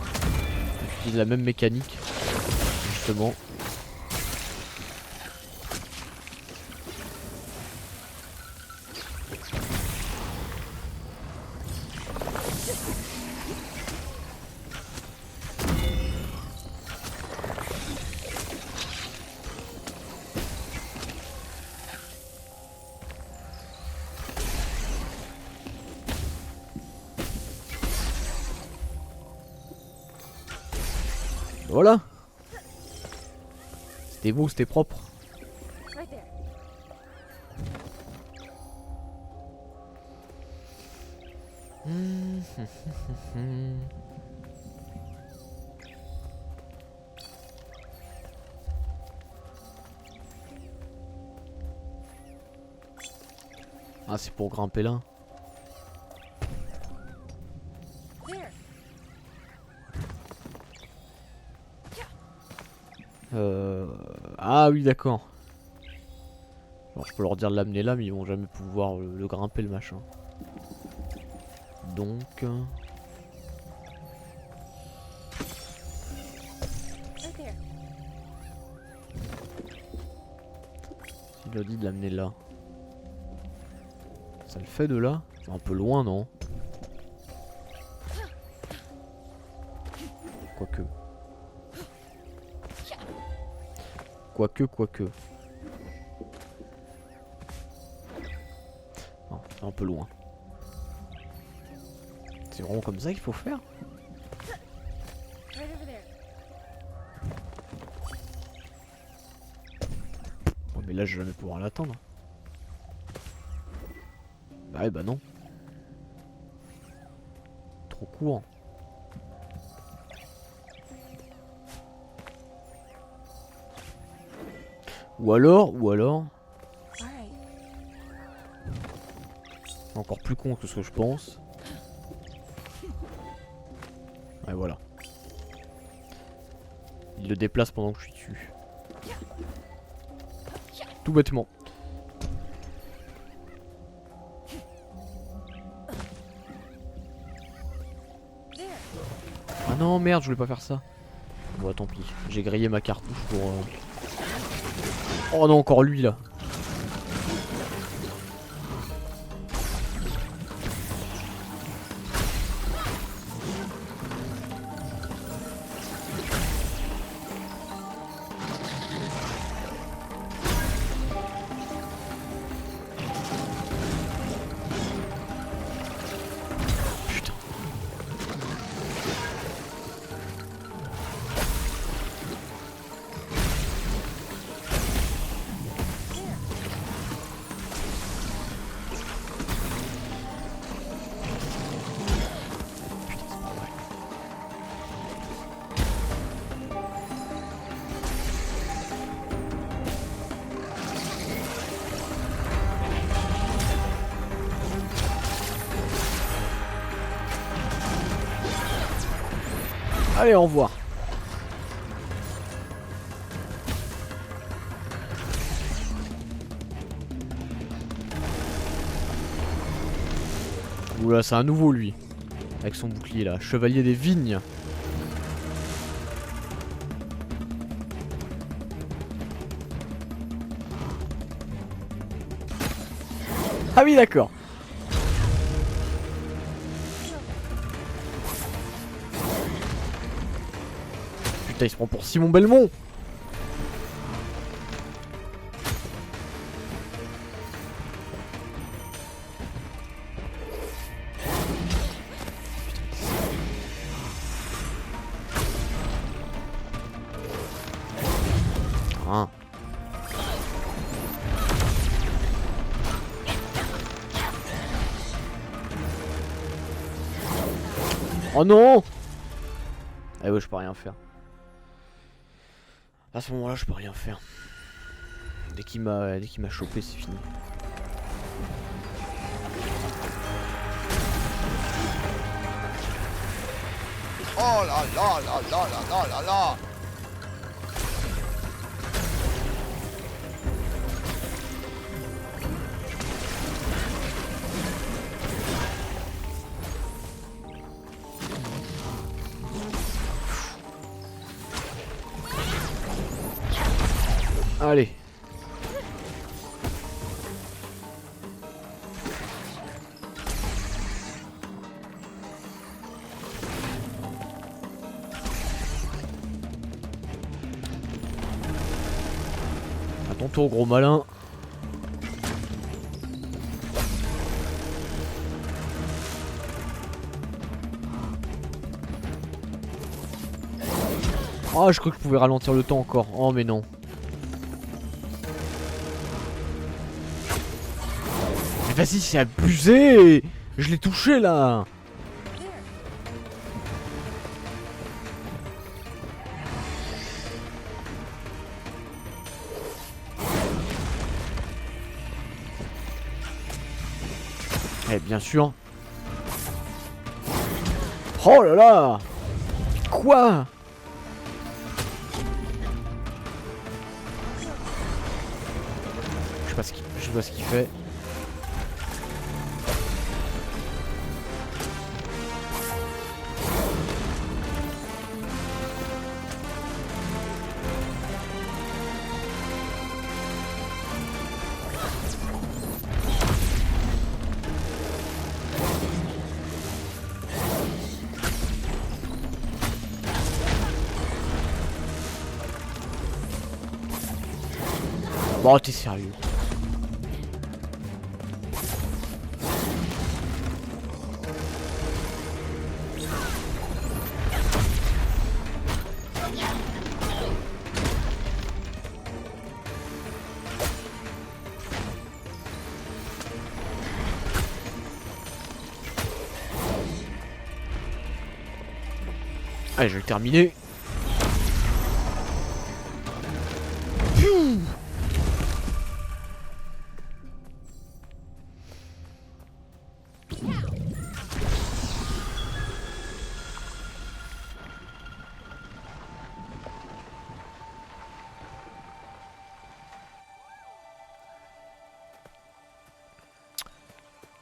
Ils utilisent la même mécanique. Justement. Voilà. C'était beau, c'était propre. Right there. Ah, c'est pour grimper là. There. Ah oui, d'accord. Alors, je peux leur dire de l'amener là, mais ils vont jamais pouvoir le grimper le machin. Donc... Right there. il a dit de l'amener là. Ça le fait de là? C'est un peu loin, non? Quoique. Quoique. Non, c'est un peu loin. C'est vraiment comme ça qu'il faut faire? Right over there. Ouais, mais là je vais jamais pouvoir l'atteindre. Bah ouais, bah non. Trop court. Ou alors, Alright. encore plus con que ce que je pense. Ouais, voilà. Il le déplace pendant que je suis dessus. Tout bêtement. There. Ah non, merde, je voulais pas faire ça. Bon, tant pis. J'ai grillé ma cartouche pour... Oh non, encore lui là. Putain. Allez, au revoir. Oula, c'est un nouveau lui. Avec son bouclier là. Chevalier des vignes. Ah oui, d'accord. Putain, il se prend pour Simon Belmont. Hein. Oh non. Ah ouais, je peux rien faire. À ce moment-là, je peux rien faire. Dès qu'il m'a chopé, c'est fini. Oh là là là là là là là là. Allez. À ton tour, gros malin. Oh, je crois que je pouvais ralentir le temps encore. Oh, mais non. Mais vas-y, c'est abusé. Je l'ai touché là. There. Eh, bien sûr. Oh là là. Quoi? Je sais pas ce qu'il fait. Bon, t'es sérieux? Allez, je vais le terminer.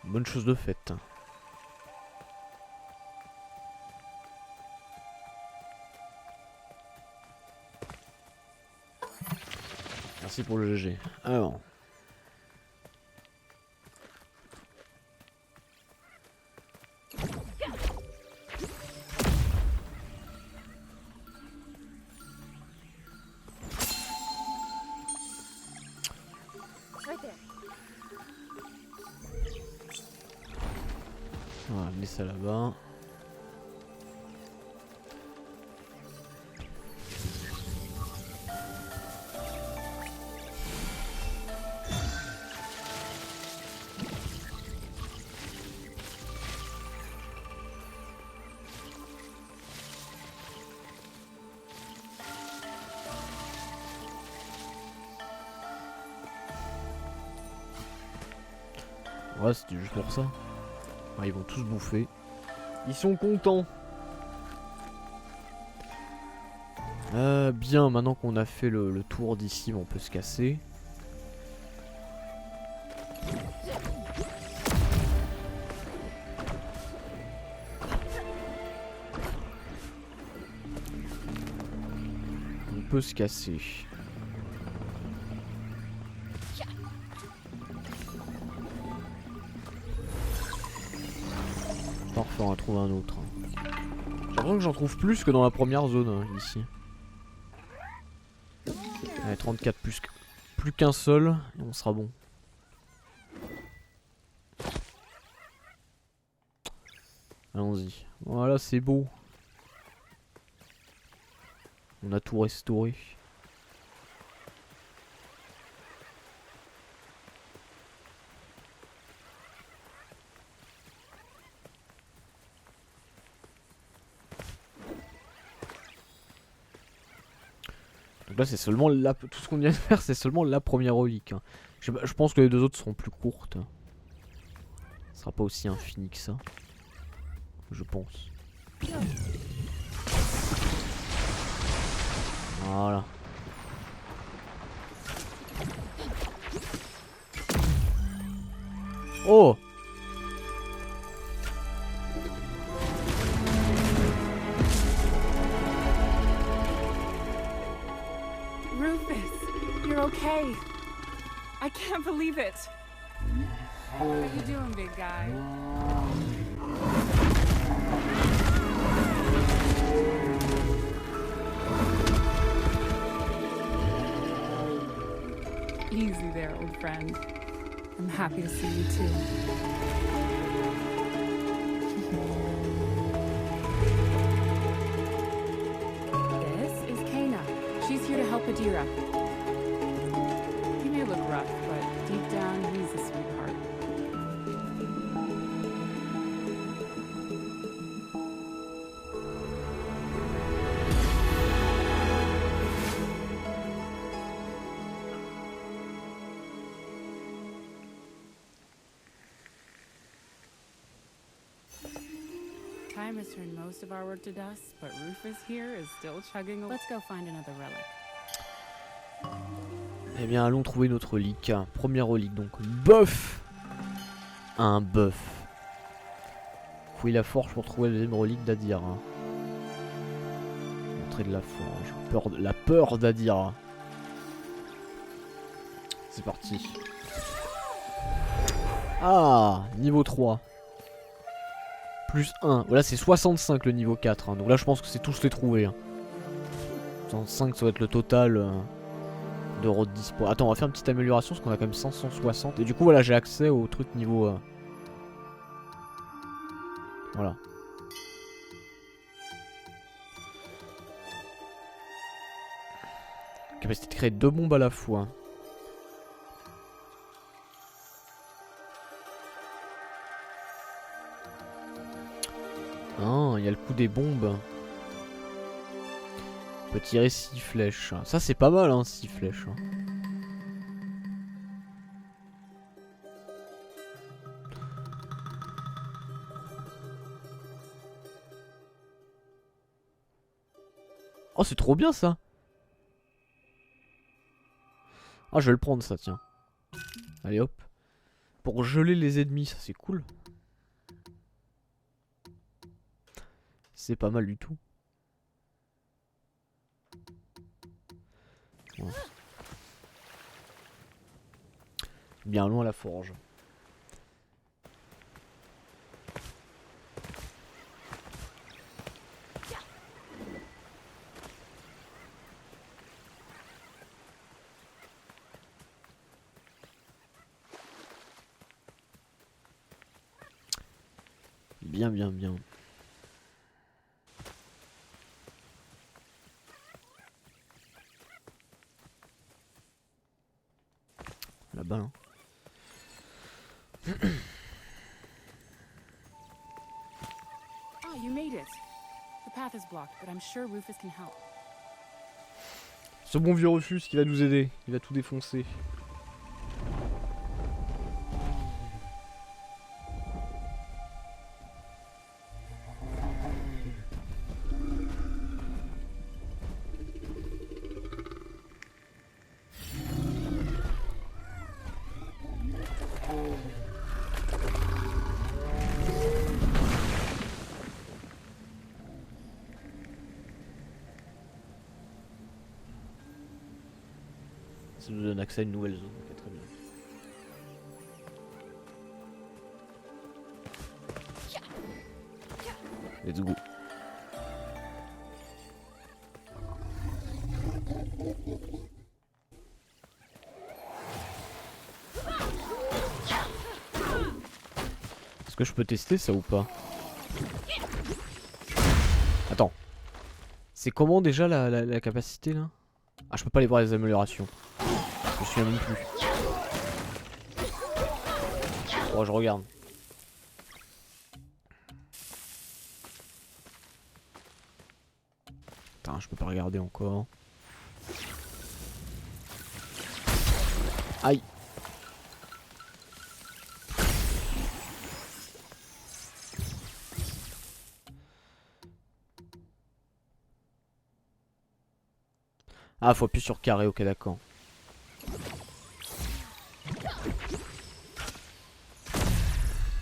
Bonne chose de faite. Merci pour le GG. Alors. Right there. On va amener ça là-bas. Ouais, c'était juste pour ça. Ah, ils vont tous bouffer. Ils sont contents. Bien, maintenant qu'on a fait le tour d'ici, on peut se casser. On peut se casser. Parfait, on va trouver un autre. J'ai l'impression que j'en trouve plus que dans la première zone, hein, ici. Allez, 34 plus qu'un seul, et on sera bon. Allons-y. Voilà, c'est beau. On a tout restauré. Donc là c'est seulement la... Tout ce qu'on vient de faire c'est seulement la première relique. Hein. Je pense que les deux autres seront plus courtes. Ce sera pas aussi infini que ça. Je pense. Voilà. Oh! Rufus, you're okay. I can't believe it. How you doing, big guy? Easy there, old friend. I'm happy to see you too. This is Kana. She's here to help Adira. He may look rough, but deep down, he's a sweetheart. Time has turned most of our work to dust, but Rufus here is still chugging. Let's go find another relic. Eh bien allons trouver notre relique. Première relique donc. Bœuf! Un bœuf. Fouiller la forge pour trouver la deuxième relique d'Adira. Entrée de la forge. La peur d'Adira. C'est parti. Ah! Niveau 3. Plus 1. Voilà, c'est 65 le niveau 4. Hein. Donc là, je pense que c'est tous les trouver. Hein. 65, ça va être le total d'euros de dispo. Attends, on va faire une petite amélioration parce qu'on a quand même 560. Et du coup, voilà, j'ai accès au truc niveau. Voilà. Capacité de créer 2 bombes à la fois. Ah, il y a le coup des bombes. On peut tirer 6 flèches. Ça c'est pas mal hein, 6 flèches. Oh c'est trop bien ça. Ah je vais le prendre ça tiens. Allez hop. Pour geler les ennemis, ça c'est cool. C'est pas mal du tout. Ouais. Bien loin à la forge. Bien, bien, bien. Là-bas, hein. Oh, you made it. The path is blocked, but I'm sure Rufus can help. Ce bon vieux Rufus qui va nous aider. Il va tout défoncer. Ça nous donne accès à une nouvelle zone. Ok, très bien. Let's go. Est-ce que je peux tester ça ou pas? Attends. C'est comment déjà la capacité là? Ah je peux pas aller voir les améliorations. Je me souviens même plus. Oh je regarde. Putain je peux pas regarder encore. Aïe. Ah, faut appuyer sur carré, ok, d'accord.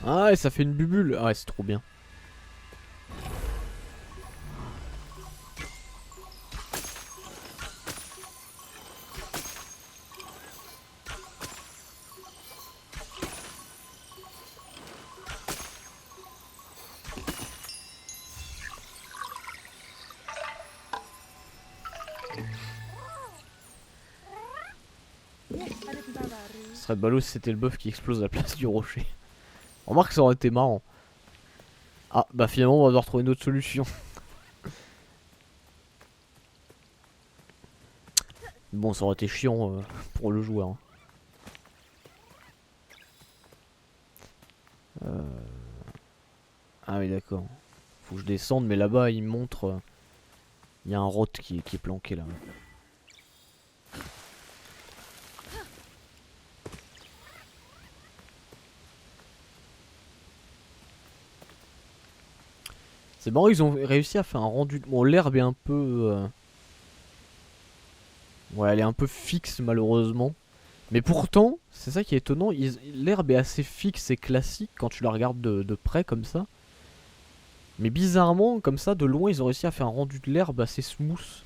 Ah, et ça fait une bubule. Ah, ouais, c'est trop bien. Ce serait ballot si c'était le bœuf qui explose à la place du rocher. Remarque, ça aurait été marrant. Ah, bah finalement, on va devoir trouver une autre solution. Bon, ça aurait été chiant pour le joueur. Ah oui, d'accord. Faut que je descende, mais là-bas, il me montre... Il y a un rot qui est planqué là. C'est marrant, ils ont réussi à faire un rendu... Bon, l'herbe est un peu... Ouais, elle est un peu fixe malheureusement. Mais pourtant, c'est ça qui est étonnant, l'herbe est assez fixe et classique quand tu la regardes de près comme ça. Mais bizarrement, comme ça, de loin, ils ont réussi à faire un rendu de l'herbe assez smooth.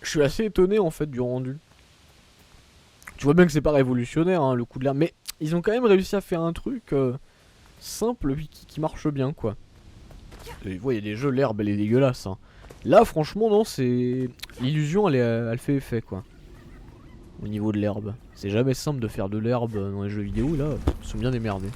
Je suis assez étonné en fait du rendu. Tu vois bien que c'est pas révolutionnaire hein, le coup de l'herbe, mais ils ont quand même réussi à faire un truc simple qui marche bien quoi. Et, vous voyez, il y a des jeux, l'herbe elle est dégueulasse. Hein. Là, franchement, non, c'est. L'illusion elle fait effet quoi. Au niveau de l'herbe. C'est jamais simple de faire de l'herbe dans les jeux vidéo, là, ils sont bien démerdés.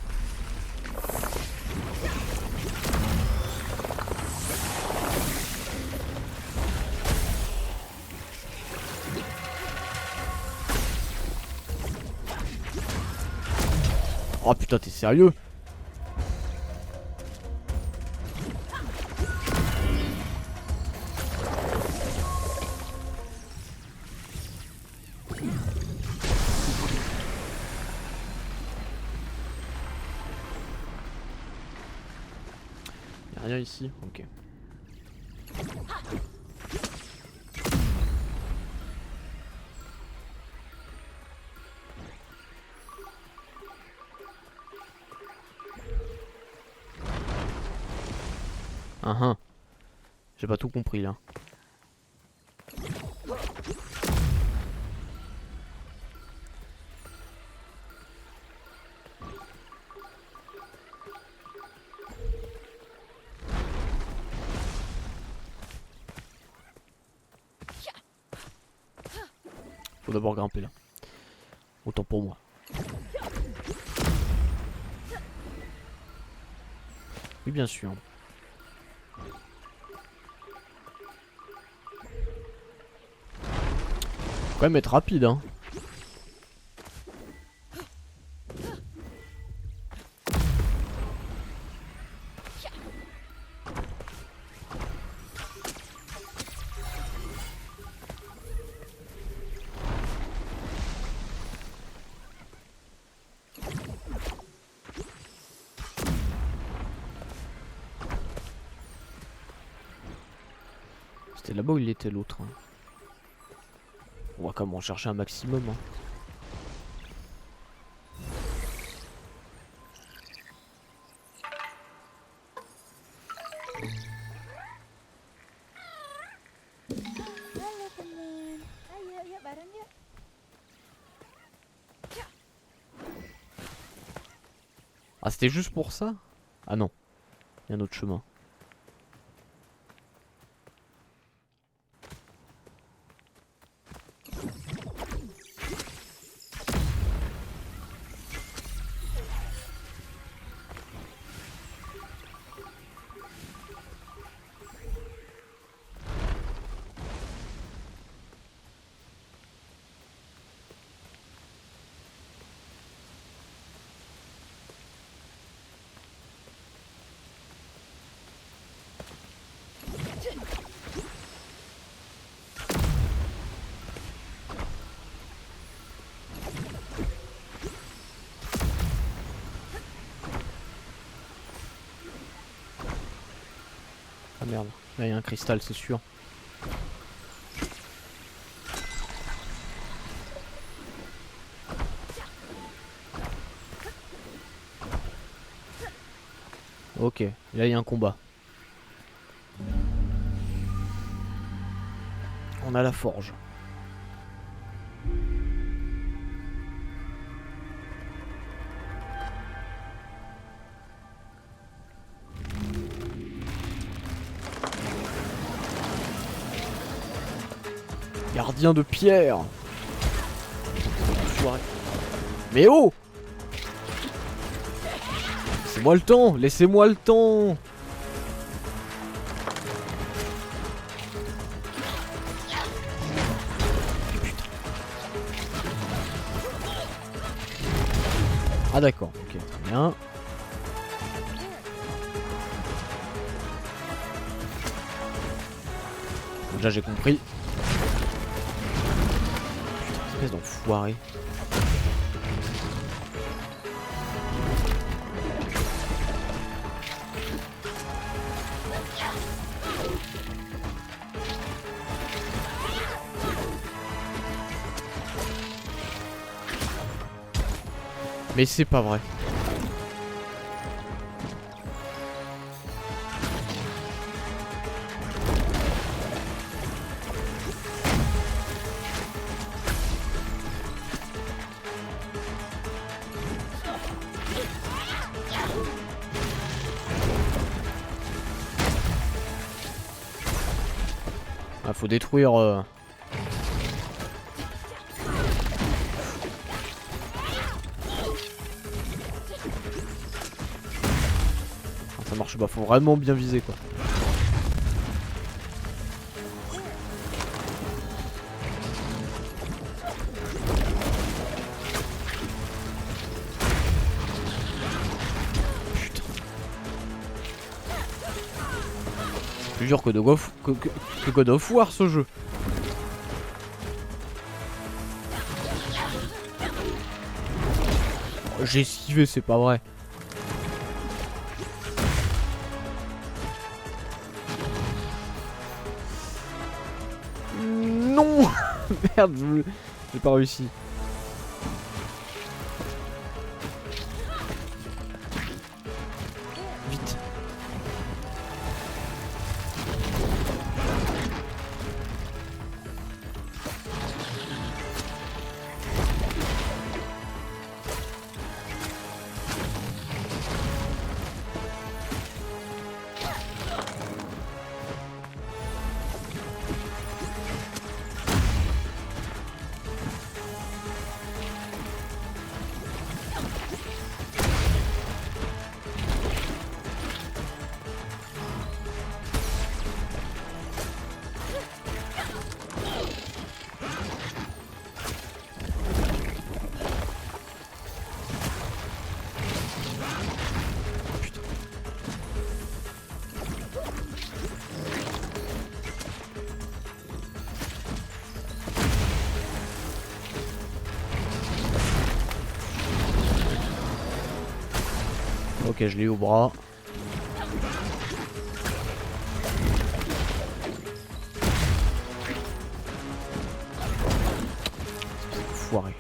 Oh putain, t'es sérieux? Y'a rien ici? Ok. J'ai pas tout compris là. Faut d'abord grimper là. Autant pour moi. Oui, bien sûr. Faut quand même être rapide, hein. C'était là-bas où il était l'autre. Hein. On va quand même en chercher un maximum. Hein. Halo teman. Ayo, yuk bareng yuk. Ah, c'était juste pour ça? Ah non. Il y a un autre chemin. merde. Là, il y a un cristal, c'est sûr. Ok, là il y a un combat. On a la forge. Gardien de pierre. Mais oh! Laissez-moi le temps, laissez-moi le temps. Ah d'accord, ok, très bien. Déjà j'ai compris. Espèce d'enfoiré. Mais c'est pas vrai. Ah, faut détruire... Ça marche pas, faut vraiment bien viser quoi. Putain. C'est plus dur que God of War ce jeu. J'ai esquivé, c'est pas vrai. Non. Merde, j'ai pas réussi. Vite. Ok, je l'ai eu au bras. Foiré.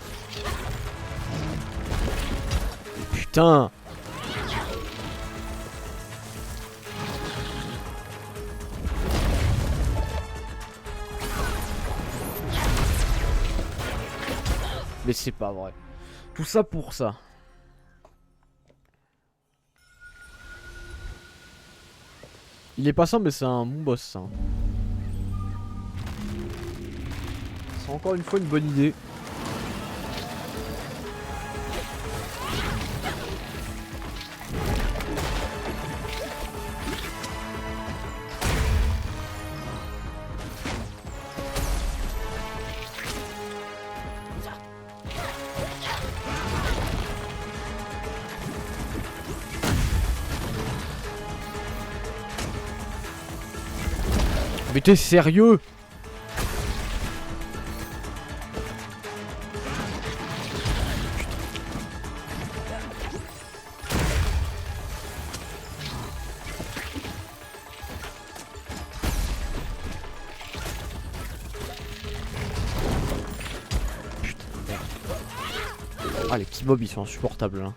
Putain. Mais c'est pas vrai. Tout ça pour ça. Il est pas simple mais c'est un bon boss ça. C'est encore une fois une bonne idée. Mais t'es sérieux? Ah, les petits mobs ils sont insupportables là.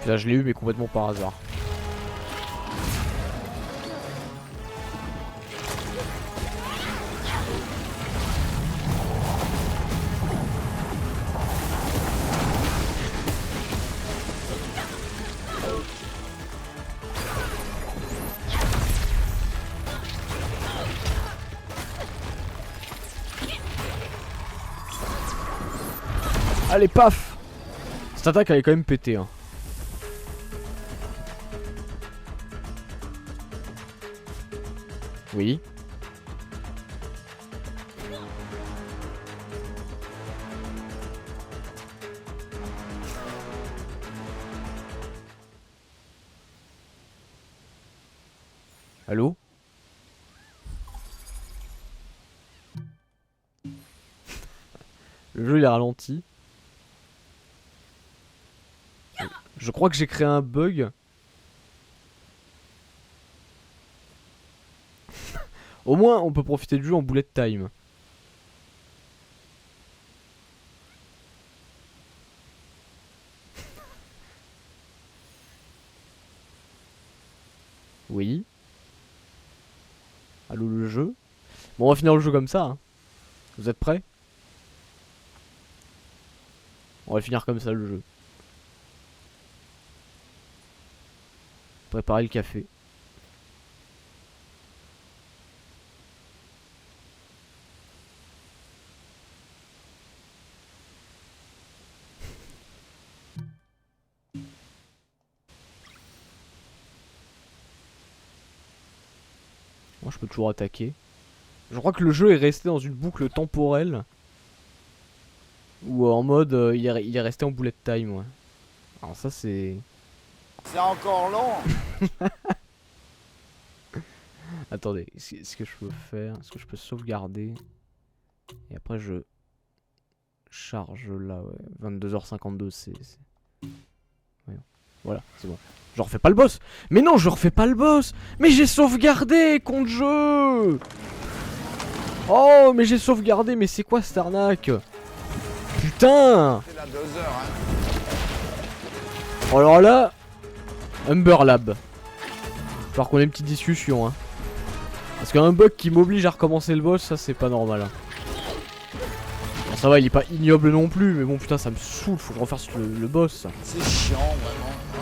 Puis là je l'ai eu mais complètement par hasard. Allez paf. Cette attaque elle est quand même pétée hein. Oui. Allô? Le jeu il est ralenti. Je crois que j'ai créé un bug. Au moins on peut profiter du jeu en bullet time. Oui. Allô le jeu. Bon on va finir le jeu comme ça hein. Vous êtes prêts? On va finir comme ça le jeu. Préparer le café. Moi je peux toujours attaquer. Je crois que le jeu est resté dans une boucle temporelle. Ou en mode il est resté en bullet time ouais. Alors ça c'est... C'est encore long. Attendez, est-ce que je peux faire? Est-ce que je peux sauvegarder? Et après je charge là ouais. 22h52 c'est... Voyons. Voilà, c'est bon. Je refais pas le boss. Mais non, je refais pas le boss. Mais j'ai sauvegardé, con de jeu. Oh, mais j'ai sauvegardé. Mais c'est quoi cette arnaque? Putain. C'est la 2 heures, hein. Alors là, Humber Lab. Il va falloir qu'on ait une petite discussion, hein. Parce qu'un bug qui m'oblige à recommencer le boss, ça c'est pas normal. Hein. Bon, ça va, il est pas ignoble non plus, mais bon, putain, ça me saoule. Faut que je refasse le boss. C'est chiant, vraiment. Oh.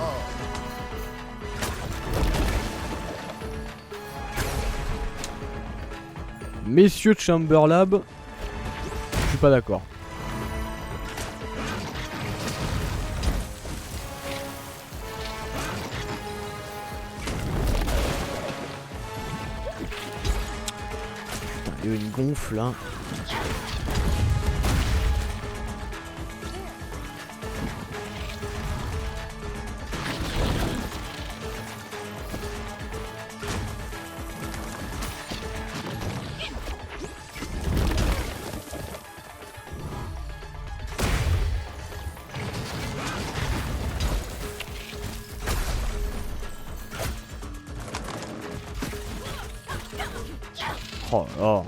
Messieurs de Chamber Lab, je suis pas d'accord. Putain, il y a une gonfle là. Oh là.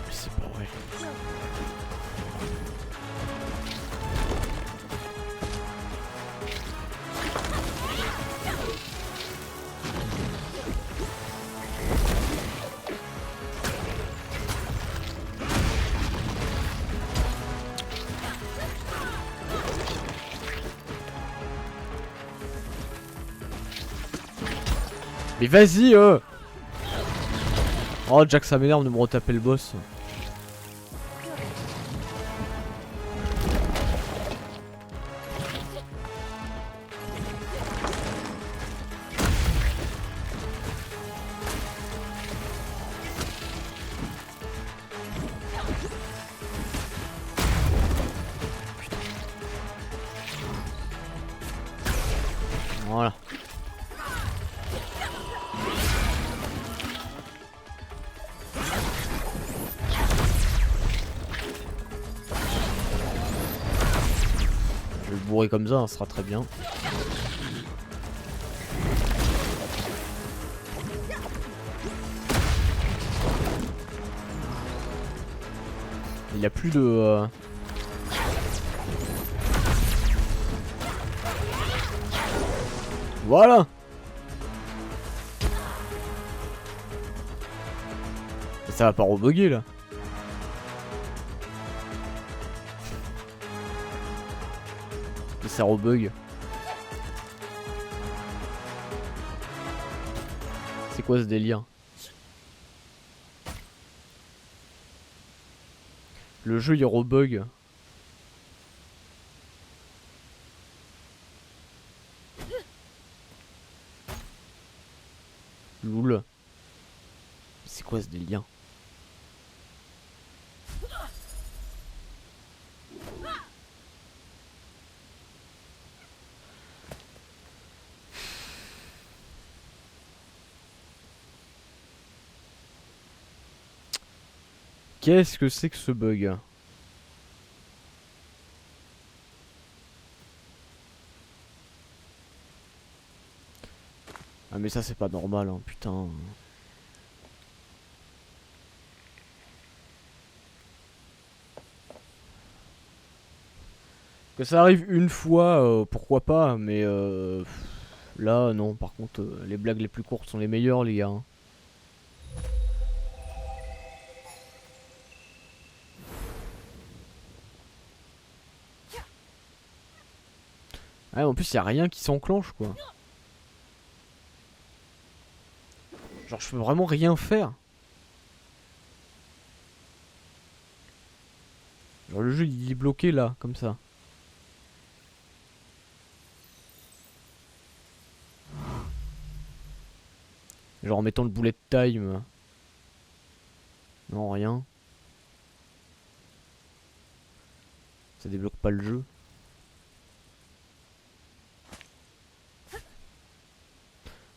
C'est pas vrai. Mais vas-y Oh Jack, ça m'énerve de me retaper le boss. Voilà. Je vais le bourrer comme ça, ça sera très bien. Il a plus de... Voilà. Ça va pas rebugger là. Et ça rebug. C'est quoi ce délire? Le jeu il rebug. Loul. C'est quoi ce délire? Qu'est-ce que c'est que ce bug? Ah mais ça c'est pas normal hein, putain. Que ça arrive une fois, pourquoi pas, mais là non, par contre les blagues les plus courtes sont les meilleures les gars. Hein. Ouais, en plus y a rien qui s'enclenche quoi. Genre je peux vraiment rien faire. Genre le jeu il est bloqué là, comme ça. Genre en mettant le bullet time. Non, rien. Ça débloque pas le jeu.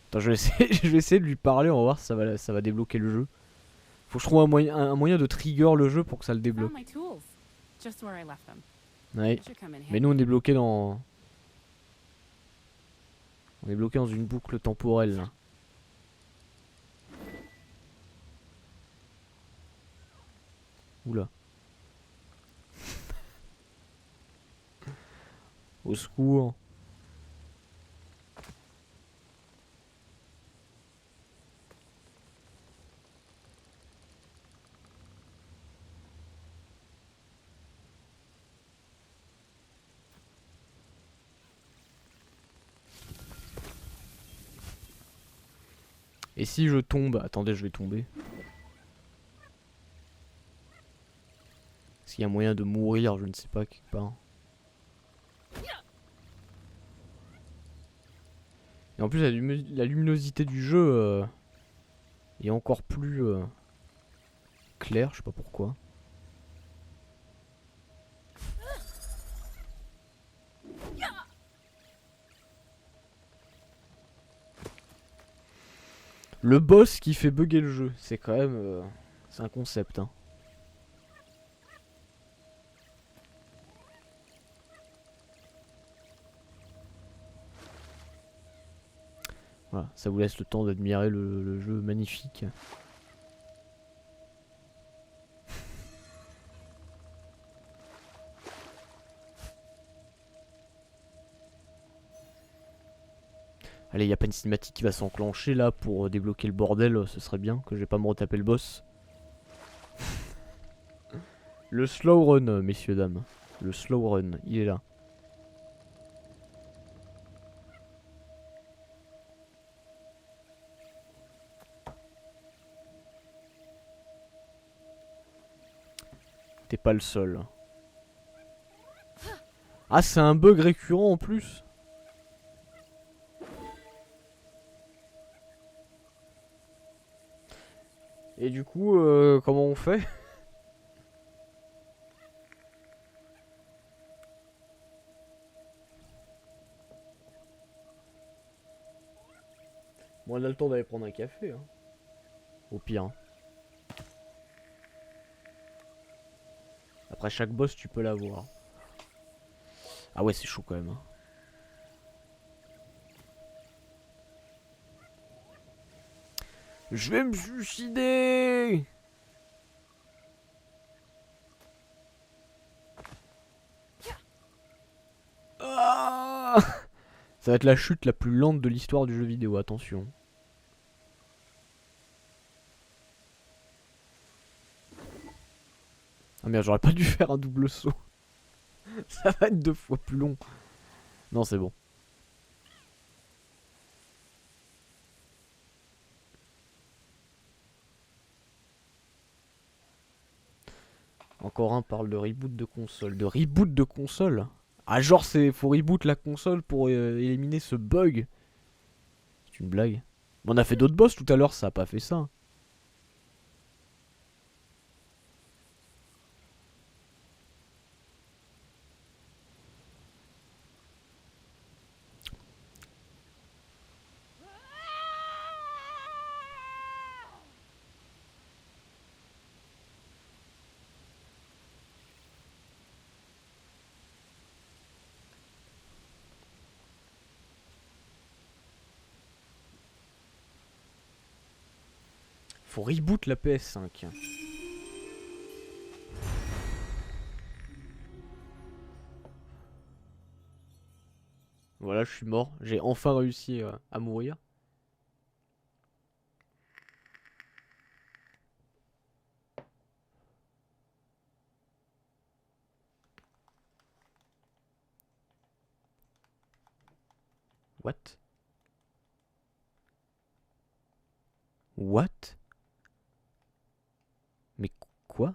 Attends, je vais essayer, je vais essayer de lui parler, on va voir si ça va débloquer le jeu. Faut que je trouve un moyen de trigger le jeu pour que ça le débloque. Found my tools, just where I left them. Ouais. Should come in Mais handy. nous on est bloqué dans... On est bloqué dans une boucle temporelle là. Oula. Au secours. Et si je tombe... Attendez, je vais tomber. Est-ce qu'il y a moyen de mourir? Je ne sais pas, quelque part. Et en plus, la luminosité du jeu est encore plus claire, je sais pas pourquoi. Le boss qui fait bugger le jeu, c'est quand même... c'est un concept, hein. Voilà, ça vous laisse le temps d'admirer le jeu magnifique. Allez, y a pas une cinématique qui va s'enclencher là pour débloquer le bordel, ce serait bien que je vais pas me retaper le boss. Le slow run, messieurs dames. Le slow run, il est là. T'es pas le seul. Ah, c'est un bug récurrent en plus. Et du coup, comment on fait? Bon, on a le temps d'aller prendre un café, hein. Au pire. Après chaque boss, tu peux l'avoir. Ah ouais, c'est chaud quand même. Hein. Je vais me suicider. Ah, ça va être la chute la plus lente de l'histoire du jeu vidéo, attention. Ah merde, j'aurais pas dû faire un double saut. Ça va être 2 fois plus long. Non, c'est bon. Encore un parle de reboot de console. De reboot de console? Ah genre faut reboot la console pour éliminer ce bug. C'est une blague. On a fait d'autres boss tout à l'heure, ça a pas fait ça. Faut reboot la PS5. Voilà, je suis mort. J'ai enfin réussi à mourir. What? What? Mais quoi?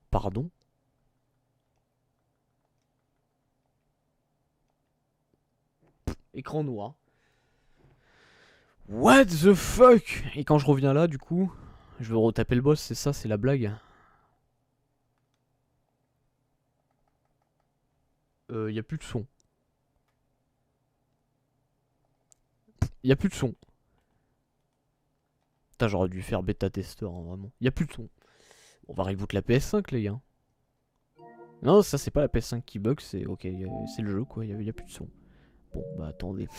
Pardon? Écran noir. What the fuck? Et quand je reviens là, du coup, je veux retaper le boss, c'est ça, c'est la blague. Y a plus de son. Y a plus de son. Putain, j'aurais dû faire bêta testeur, hein, vraiment. Y a plus de son. On va reboot la PS5, les gars. Non, ça c'est pas la PS5 qui bug, c'est ok, c'est le jeu quoi, y a plus de son. Bon, bah attendez.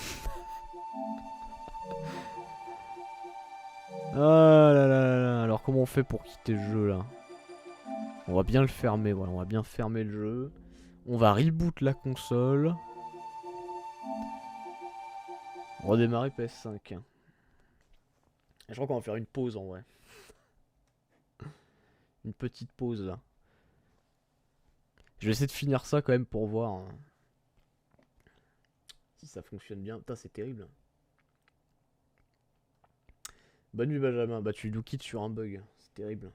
Ah là là là là, alors comment on fait pour quitter le jeu là? On va bien le fermer, voilà, on va bien fermer le jeu. On va reboot la console. Redémarrer PS5. Je crois qu'on va faire une pause en vrai. Une petite pause là. Je vais essayer de finir ça quand même pour voir hein, si ça fonctionne bien. Putain, c'est terrible. Bonne nuit Benjamin. Bah tu nous quittes sur un bug. C'est terrible.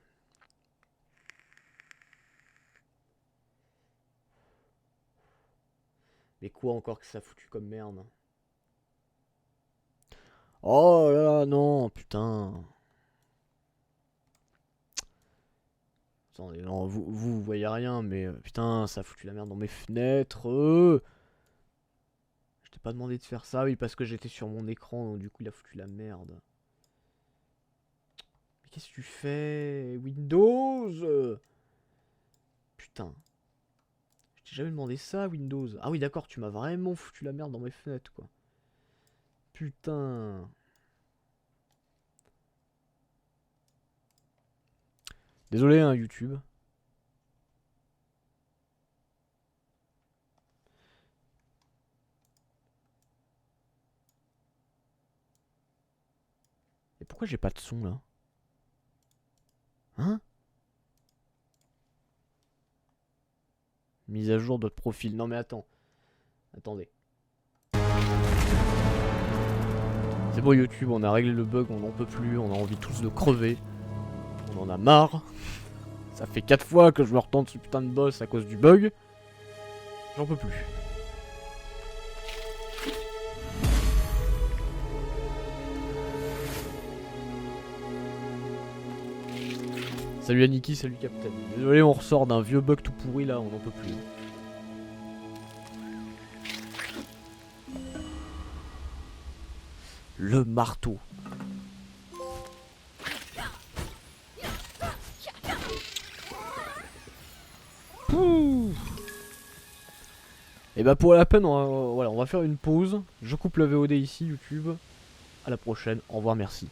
Mais quoi encore que ça a foutu comme merde? Oh là là, non, putain. Attendez, non, vous voyez rien, mais putain, ça a foutu la merde dans mes fenêtres. Je t'ai pas demandé de faire ça, oui, parce que j'étais sur mon écran, donc du coup, il a foutu la merde. Mais qu'est-ce que tu fais, Windows? Putain. Je t'ai jamais demandé ça, Windows. Ah oui, d'accord, tu m'as vraiment foutu la merde dans mes fenêtres, quoi. Putain. Désolé, hein, YouTube. Et pourquoi j'ai pas de son, là? Hein? Mise à jour de profil. Non, mais attends. Attendez. C'est bon, YouTube, on a réglé le bug, on n'en peut plus, on a envie tous de crever. On On en a marre. Ça fait 4 fois que je me retente ce putain de boss à cause du bug. J'en peux plus. Salut Aniki, salut Captain. Désolé, on ressort d'un vieux bug tout pourri là, on n'en peut plus. Le marteau. Et bah pour la peine, voilà, on va faire une pause. Je coupe le VOD ici, YouTube. À la prochaine, au revoir, merci.